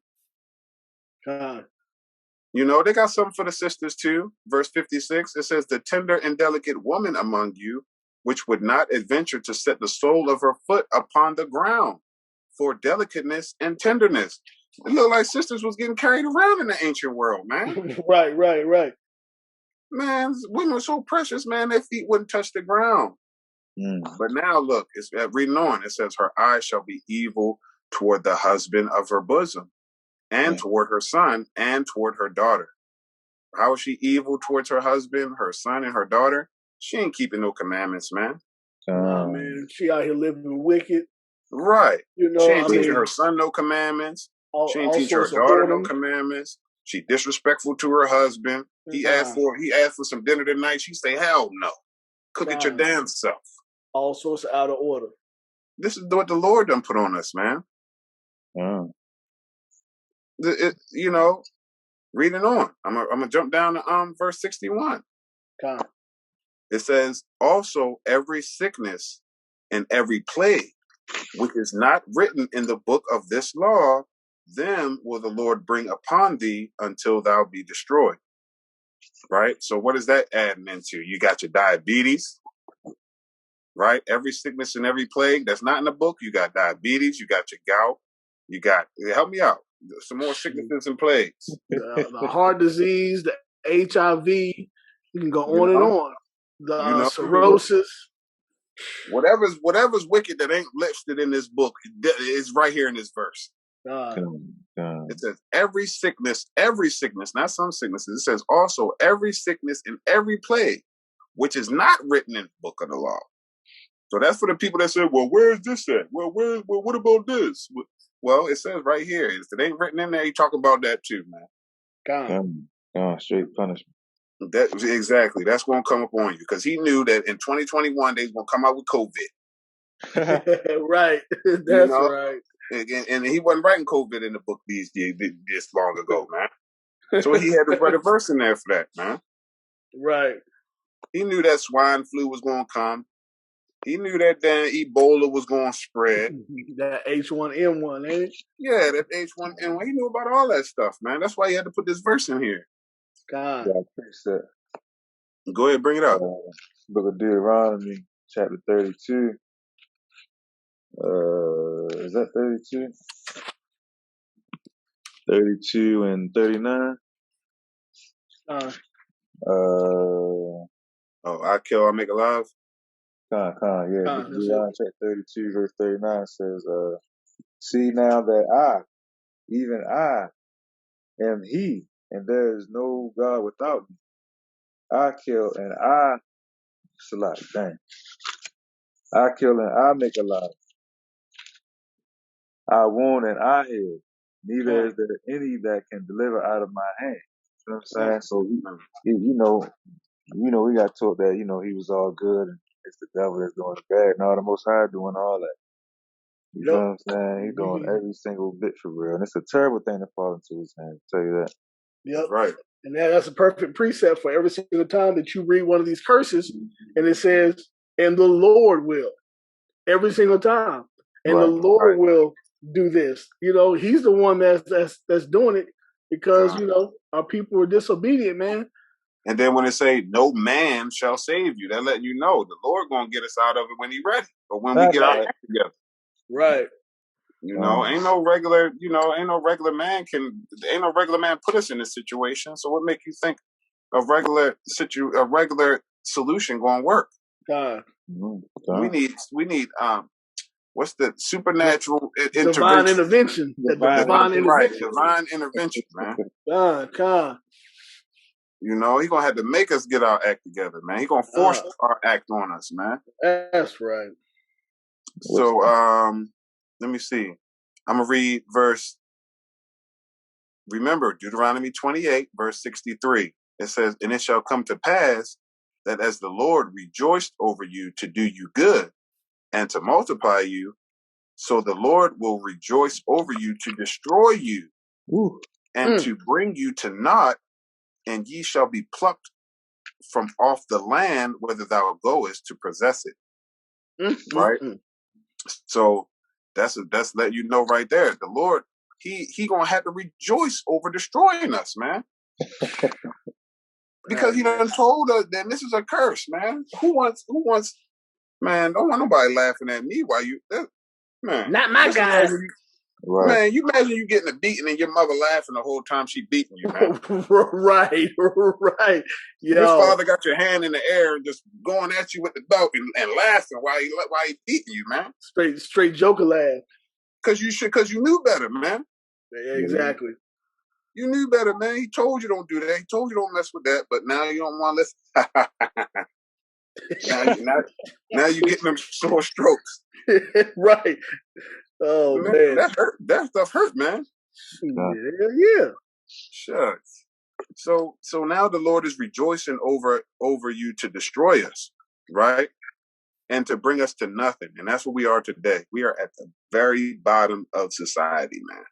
S3: They got something for the sisters too. Verse 56, it says, the tender and delicate woman among you, which would not adventure to set the sole of her foot upon the ground for delicateness and tenderness. It looked like sisters was getting carried around in the ancient world, man.
S2: Right.
S3: Man, women were so precious, man, their feet wouldn't touch the ground. But now look, it's reading on. It says, her eyes shall be evil toward the husband of her bosom, and toward her son, and toward her daughter. How is she evil towards her husband, her son, and her daughter? She ain't keeping no commandments, man.
S2: Nah, man. She out here living wicked.
S3: Right. She ain't teaching her son no commandments. She ain't teaching her daughter no commandments. She disrespectful to her husband. He asked for some dinner tonight. She say, hell no. Cook it your damn self.
S2: All sorts of out of order.
S3: This is what the Lord done put on us, man. Reading on. I'm gonna jump down to verse 61. It says, also every sickness and every plague which is not written in the book of this law, them will the Lord bring upon thee until thou be destroyed. Right? So what is that adding into? You got your diabetes, right? Every sickness and every plague that's not in the book. You got diabetes, you got your gout, you got, help me out, some more sicknesses and plagues.
S2: The heart disease, the HIV, you can go on and on. The cirrhosis.
S3: Whatever's wicked that ain't listed in this book is right here in this verse. It says every sickness, not some sicknesses. It says also every sickness and every plague, which is not written in the book of the law. So that's for the people that say, well, where is this at? Well, what about this? Well, it says right here. If it ain't written in there, you talk about that too, man.
S4: Straight punishment.
S3: Exactly. That's going to come up on you because he knew that in 2021 they was going to come out with COVID.
S2: Right. That's right.
S3: And he wasn't writing COVID in the book this long ago, man. So he had to write a verse in there for that, man.
S2: Right.
S3: He knew that swine flu was going to come. He knew that damn Ebola was going to spread.
S2: That H1N1, ain't it?
S3: Yeah, that H1N1. He knew about all that stuff, man. That's why he had to put this verse in here.
S2: God.
S4: Yeah,
S3: Go ahead, bring it up.
S4: Book of Deuteronomy, chapter 32. Is that 32? 32 and 39.
S3: Oh, I kill, I make alive.
S4: Yeah. Book of
S2: That's it.
S4: Deuteronomy chapter 32, verse 39 says, see now that I, even I, am he, and there is no God without me. I kill and I select. Dang. I kill and I make alive. I wound and I heal. Neither is there any that can deliver out of my hand. You know what I'm saying? So, you know, we got taught that, he was all good and it's the devil that's doing the bad. No, the Most High doing all that. You know what I'm saying? He's doing every single bit for real. And it's a terrible thing to fall into his hands, I'll tell you that.
S2: Yep.
S3: That's right.
S2: And that's a perfect precept for every single time that you read one of these curses and it says, and the Lord will. Every single time. And the Lord will do this. He's the one that's doing it because, our people are disobedient, man.
S3: And then when it say no man shall save you, that letting you know the Lord gonna get us out of it when He ready, or when we get our act together.
S2: Right.
S3: Ain't no regular man put us in this situation. So what make you think a regular solution gonna work?
S2: God.
S3: We need what's the supernatural
S2: divine intervention? Divine intervention.
S3: Divine intervention, man.
S2: God.
S3: He gonna have to make us get our act together, man. He gonna force our act on us, man.
S2: That's right.
S3: So let me see. I'm gonna read remember Deuteronomy 28, verse 63. It says, and it shall come to pass that as the Lord rejoiced over you to do you good and to multiply you, so the Lord will rejoice over you to destroy you and to bring you to naught, and ye shall be plucked from off the land whither thou goest to possess it. Right? So that's letting you know right there. The Lord, he gonna have to rejoice over destroying us, man. Because he done told us that this is a curse, man. Who wants man, don't want nobody laughing at me while man.
S2: Not my guys.
S3: Man, you imagine you getting a beating and your mother laughing the whole time she beating you, man.
S2: Right. Yo.
S3: Your father got your hand in the air and just going at you with the belt and laughing while he beating you, man.
S2: Straight joker laugh.
S3: Cause you knew better, man.
S2: Yeah, exactly.
S3: You knew better, man. He told you don't do that. He told you don't mess with that, but now you don't want to listen. now you getting them sore strokes.
S2: Right. Oh man.
S3: That hurt. That stuff hurt, man.
S2: Yeah.
S3: Shucks. So now the Lord is rejoicing over you to destroy us, right? And to bring us to nothing. And that's what we are today. We are at the very bottom of society, man.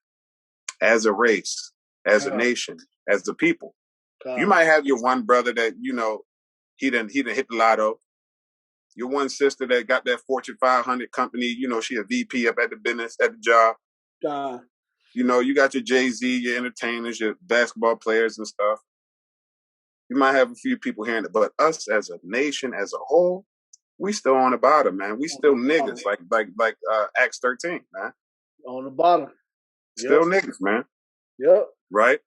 S3: As a race, as a nation, as the people. You might have your one brother that, he didn't hit the lotto. Your one sister that got that Fortune 500 company, she a VP up at the business, at the job. You got your Jay-Z, your entertainers, your basketball players and stuff. You might have a few people here, but us as a nation, as a whole, we still on the bottom, man. We still niggas, like Acts 13, man.
S2: On the bottom.
S3: Still niggas, man.
S2: Yep.
S3: Right?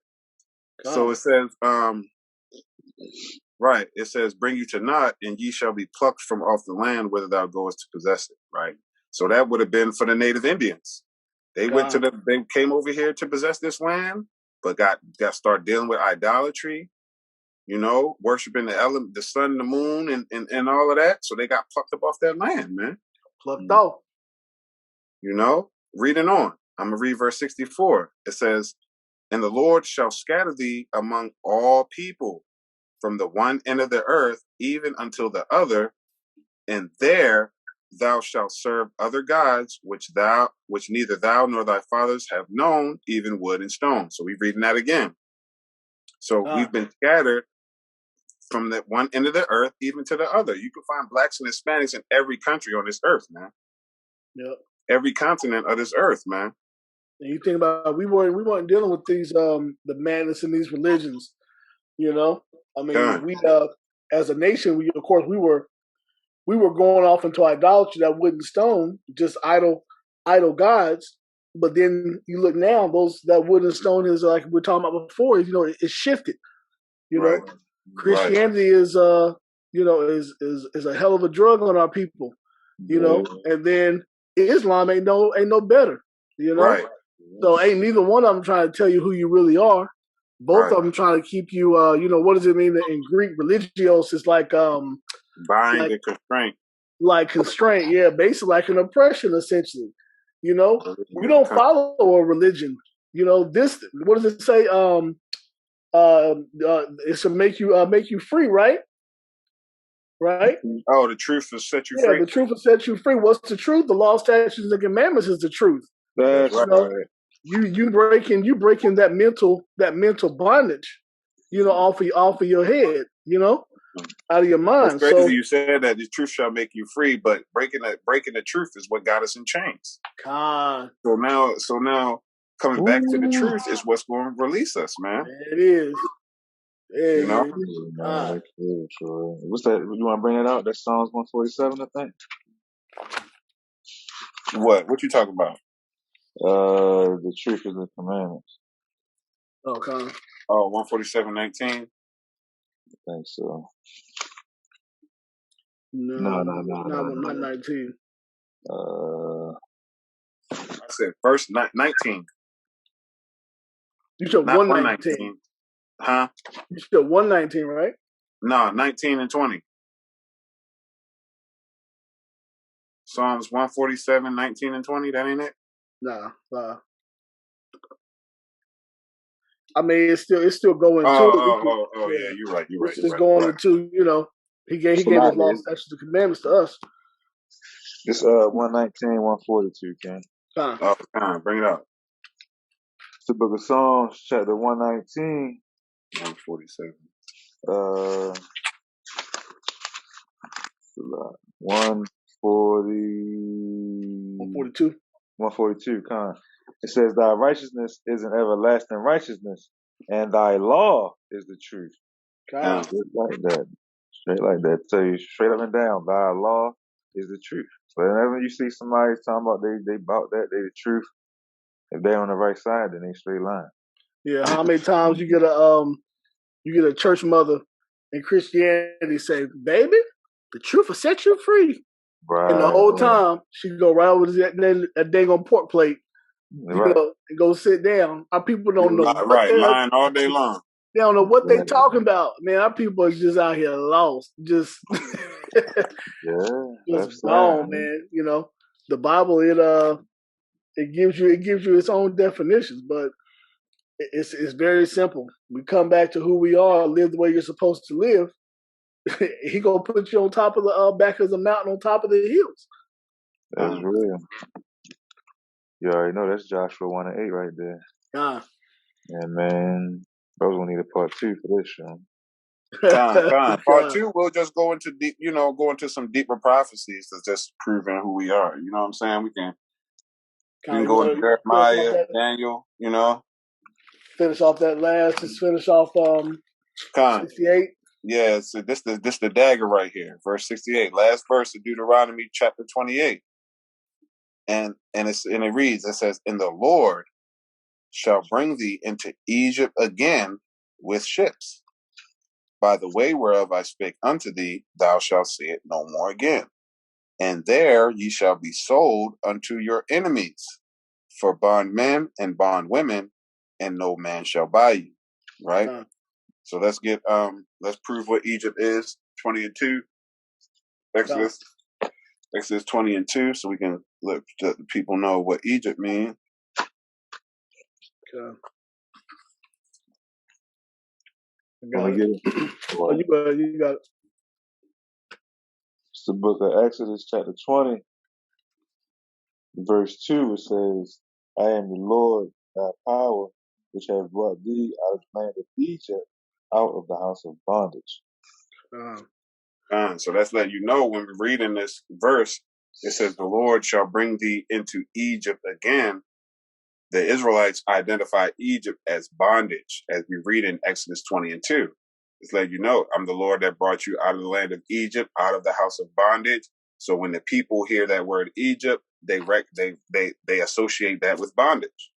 S3: So it says, right, it says, bring you to naught, and ye shall be plucked from off the land whither thou goest to possess it, right? So that would have been for the native Indians. They they came over here to possess this land, but got started dealing with idolatry, worshiping the sun, the moon, and all of that. So they got plucked up off that land, man.
S2: Plucked off.
S3: Reading on. I'm going to read verse 64. It says, and the Lord shall scatter thee among all people, from the one end of the earth even until the other, and there thou shalt serve other gods, which neither thou nor thy fathers have known, even wood and stone. So we're reading that again. So we've been scattered from the one end of the earth even to the other. You can find blacks and Hispanics in every country on this earth, man.
S2: Yep.
S3: Every continent of this earth, man.
S2: And you think about we weren't dealing with these the madness in these religions, I mean, we as a nation, we were going off into idolatry, that wood and stone, just idol gods. But then you look now, that wood and stone is, like we were talking about before, it's shifted. Christianity is is a hell of a drug on our people. And then Islam ain't no better.
S3: Right.
S2: So ain't neither one of them trying to tell you who you really are. Both of them trying to keep you. What does it mean in Greek? Religios is like
S3: bind and constraint.
S2: Like constraint, yeah, basically like an oppression, essentially. We don't follow a religion. This. What does it say? It's to make you free, right? Right?
S3: Oh, the truth will set you
S2: free.
S3: Yeah,
S2: the truth will set you free. What's the truth? The law, statutes, and commandments is the truth.
S4: That's right.
S2: You breaking that mental bondage, off of your head, out of your mind.
S3: It's crazy you said that the truth shall make you free, but breaking the truth is what got us in chains.
S2: God.
S3: So now coming back to the truth is what's going to release us, man.
S2: It is.
S4: What's that? You want to bring it out? That's Psalms 147, I think.
S3: What you talking about?
S4: The truth is the commandments.
S2: Okay.
S3: Oh, 147:19.
S4: I think so.
S2: No, not 19.
S3: I said verse 19.
S2: You said 119.
S3: Huh?
S2: You said 119, right?
S3: No, 19 and 20. Psalms 147, 19 and 20. That ain't it?
S2: Nah. I mean, it's still going to.
S3: Yeah, you're right.
S2: It's going to, he gave his law, statutes, and commandments to us.
S4: It's 119, 142, Ken.
S3: Bring it up.
S4: It's the book of Psalms, chapter 119.
S3: 147.
S2: 142.
S4: 142, It says, thy righteousness is an everlasting righteousness, and thy law is the truth. Straight like that. Tell you straight up and down, thy law is the truth. So whenever you see somebody talking about they about that, they the truth, if they're on the right side, then they straight line.
S2: Yeah, how many times you get a church mother in Christianity say, baby, the truth will set you free. Right. And the whole time she go right over that dang on pork plate, and go sit down. Our people don't know
S3: lying all day long.
S2: They don't know what they talking about. Man, our people are just out here lost. Just just gone, man. The Bible it gives you its own definitions, but it's very simple. We come back to who we are, live the way you're supposed to live. He gonna put you on top of the back of the mountain, on top of the hills.
S4: That's real. You already know that's Joshua 1-8 right there. And man, those will need a part 2 for this show.
S3: Part 2, we'll just go into deep, go into some deeper prophecies that's just proving who we are. You know what I'm saying? We can go into Jeremiah, Daniel.
S2: Finish off that last. Just finish off 68.
S3: Yeah, so this the dagger right here, verse 68, last verse of Deuteronomy chapter 28, and it reads, it says, "And the Lord shall bring thee into Egypt again with ships. By the way whereof I spake unto thee, thou shalt see it no more again. And there ye shall be sold unto your enemies for bondmen and bondwomen, and no man shall buy you." Right? So let's prove what Egypt is. 20 and 2. Exodus 20 and 2, so we can let the people know what Egypt means.
S2: Okay.
S4: You
S2: got it.
S4: It's the book of Exodus, chapter 20, verse 2. It says, I am the Lord thy power, which have brought thee out of the land of Egypt, out of the house of bondage.
S3: So that's letting you know, when we're reading this verse, it says, the Lord shall bring thee into Egypt again. The Israelites identify Egypt as bondage, as we read in Exodus 20 and 2. It's letting you know, I'm the Lord that brought you out of the land of Egypt, out of the house of bondage. So when the people hear that word Egypt, they associate that with bondage.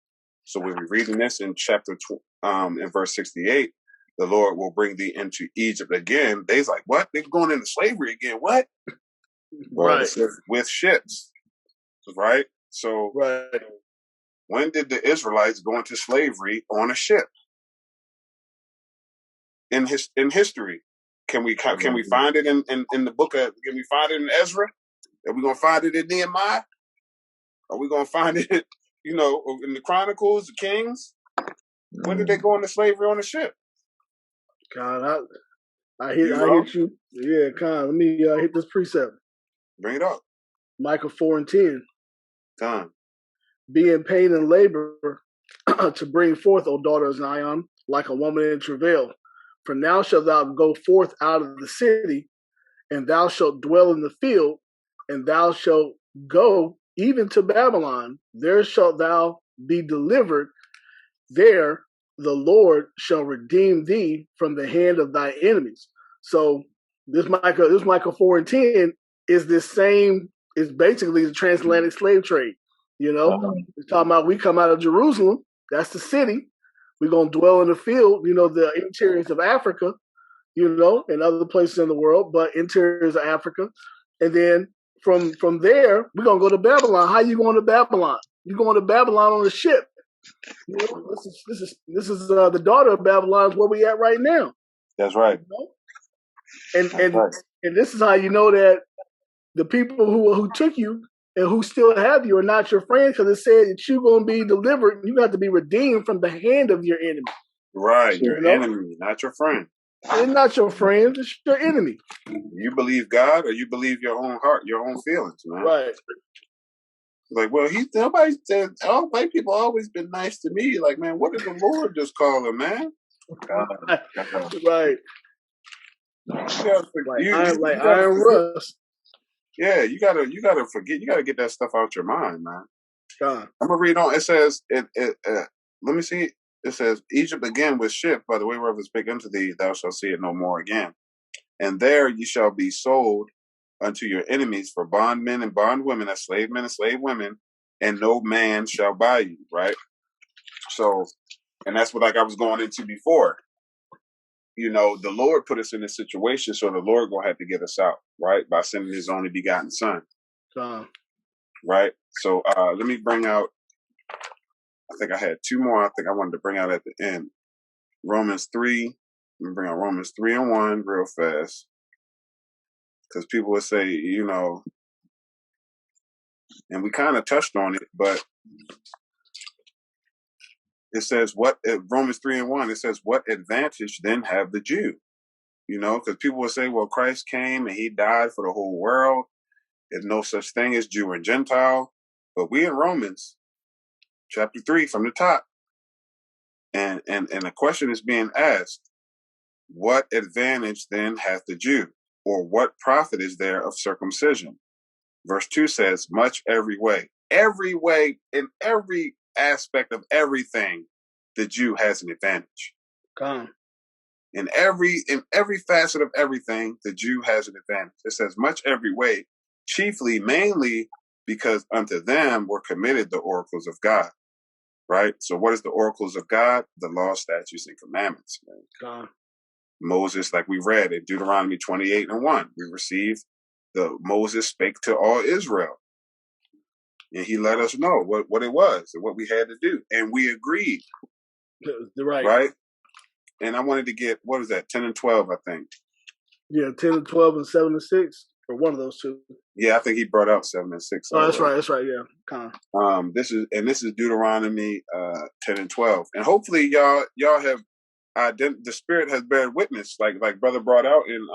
S3: So when we're reading this in in verse 68, the Lord will bring thee into Egypt again. They's like, what? They're going into slavery again. What? Well,
S2: Right.
S3: it says with ships, right? So
S2: Right.
S3: when did the Israelites go into slavery on a ship? In history, can we find it in the book of? Can we find it in Ezra? Are we gonna find it in Nehemiah? Are we gonna find it, in the Chronicles, the Kings? When did they go into slavery on a ship?
S2: God, I hit you. Yeah, Con. Let me hit this precept.
S3: Bring it up.
S2: Micah 4:10.
S3: Done.
S2: Be in pain and labor to bring forth, O daughter of Zion, like a woman in travail. For now shalt thou go forth out of the city, and thou shalt dwell in the field, and thou shalt go even to Babylon. There shalt thou be delivered. There the Lord shall redeem thee from the hand of thy enemies. So this Micah 4:10 is basically the transatlantic slave trade. It's talking about we come out of Jerusalem, that's the city. We're gonna dwell in the field, the interiors of Africa, and other places in the world, but interiors of Africa. And then from there, we're gonna go to Babylon. How you going to Babylon? You're going to Babylon on a ship. This is the daughter of Babylon is where we at right now.
S3: That's right.
S2: And this is how you know that the people who took you and who still have you are not your friends, because it said that you're going to be delivered. You got to be redeemed from the hand of your enemy.
S3: Right, your enemy, not your friend.
S2: It's not your friend; it's your enemy.
S3: You believe God, or you believe your own heart, your own feelings, man.
S2: Right.
S3: Like, well, nobody said all white people always been nice to me. Like, man, what did the Lord just call him, man?
S2: Right. Iron Rust.
S3: Yeah, you gotta forget. You gotta get that stuff out your mind, man. I'm gonna read on. It says, let me see. It says, Egypt again with ship, by the way, wherever spake unto thee, thou shalt see it no more again. And there ye shall be sold unto your enemies for bondmen and bondwomen, as slave men and slave women, and no man shall buy you, right? So, and that's what I was going into before. The Lord put us in this situation, so the Lord gonna have to get us out, right? By sending his only begotten son. Right? So let me bring out, I think I had two more I think I wanted to bring out at the end. Romans 3. Let me bring out Romans 3:1 real fast. Because people would say, and we kind of touched on it, but it says Romans 3:1, it says, what advantage then have the Jew? Because people will say, well, Christ came and he died for the whole world. There's no such thing as Jew and Gentile. But we in Romans chapter 3 from the top. And the question is being asked, what advantage then hath the Jew? Or what profit is there of circumcision? Verse 2 says, much every way, in every aspect of everything, the Jew has an advantage. In every facet of everything, the Jew has an advantage. It says much every way, chiefly, mainly because unto them were committed the oracles of God. Right? So what is the oracles of God? The law, statutes, and commandments. Moses, like we read in Deuteronomy 28:1, we received Moses spake to all Israel. And he let us know what it was and what we had to do. And we agreed. Right? And I wanted to get, what is that, 10 and 12, I think.
S2: Yeah, 10 and 12 and 7 and 6, or one of those two.
S3: Yeah, I think he brought out 7 and 6.
S2: Oh, that's right, yeah.
S3: This is Deuteronomy 10 and 12. And hopefully y'all have the Spirit has beared witness, like brother brought out in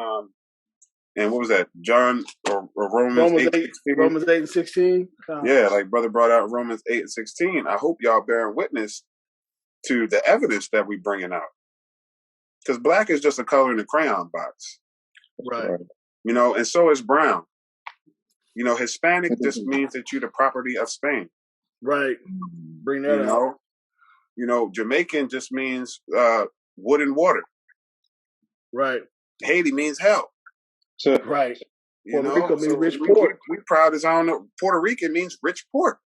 S3: and what was that, John or Romans 8
S2: Romans 8 and 16.
S3: Yeah, like brother brought out Romans 8 and 16. I hope y'all bearing witness to the evidence that we bringing out. Because black is just a color in the crayon box.
S2: Right.
S3: And so is brown. Hispanic just means that you're the property of Spain.
S2: Right. Bring that out.
S3: Jamaican just means wood and water.
S2: Right.
S3: Haiti means hell.
S2: Right.
S3: Puerto Rico means rich port. We proud as I don't know. Puerto Rican means rich port.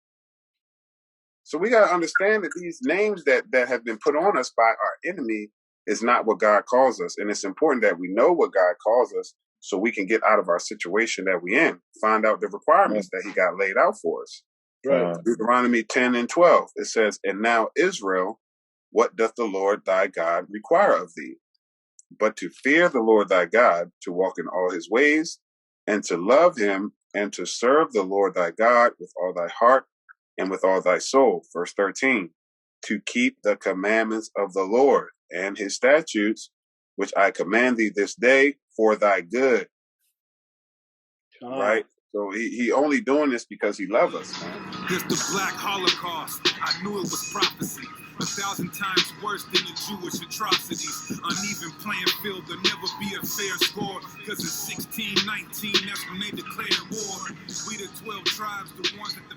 S3: So we got to understand that these names that have been put on us by our enemy is not what God calls us. And it's important that we know what God calls us so we can get out of our situation that we're in, find out the requirements that he got laid out for us.
S2: Right.
S3: Deuteronomy 10 and 12, it says, "And now, Israel, what doth the Lord thy God require of thee? But to fear the Lord thy God, to walk in all his ways, and to love him, and to serve the Lord thy God with all thy heart and with all thy soul." Verse 13, "To keep the commandments of the Lord and his statutes, which I command thee this day for thy good." Right? So he only doing this because he loves us, man.
S1: There's the Black Holocaust. I knew it was prophecy. 1,000 times worse than the Jewish atrocities. Uneven playing field, there'll never be a fair score. Cause in 1619, that's when they declared war. We the 12 tribes, the ones that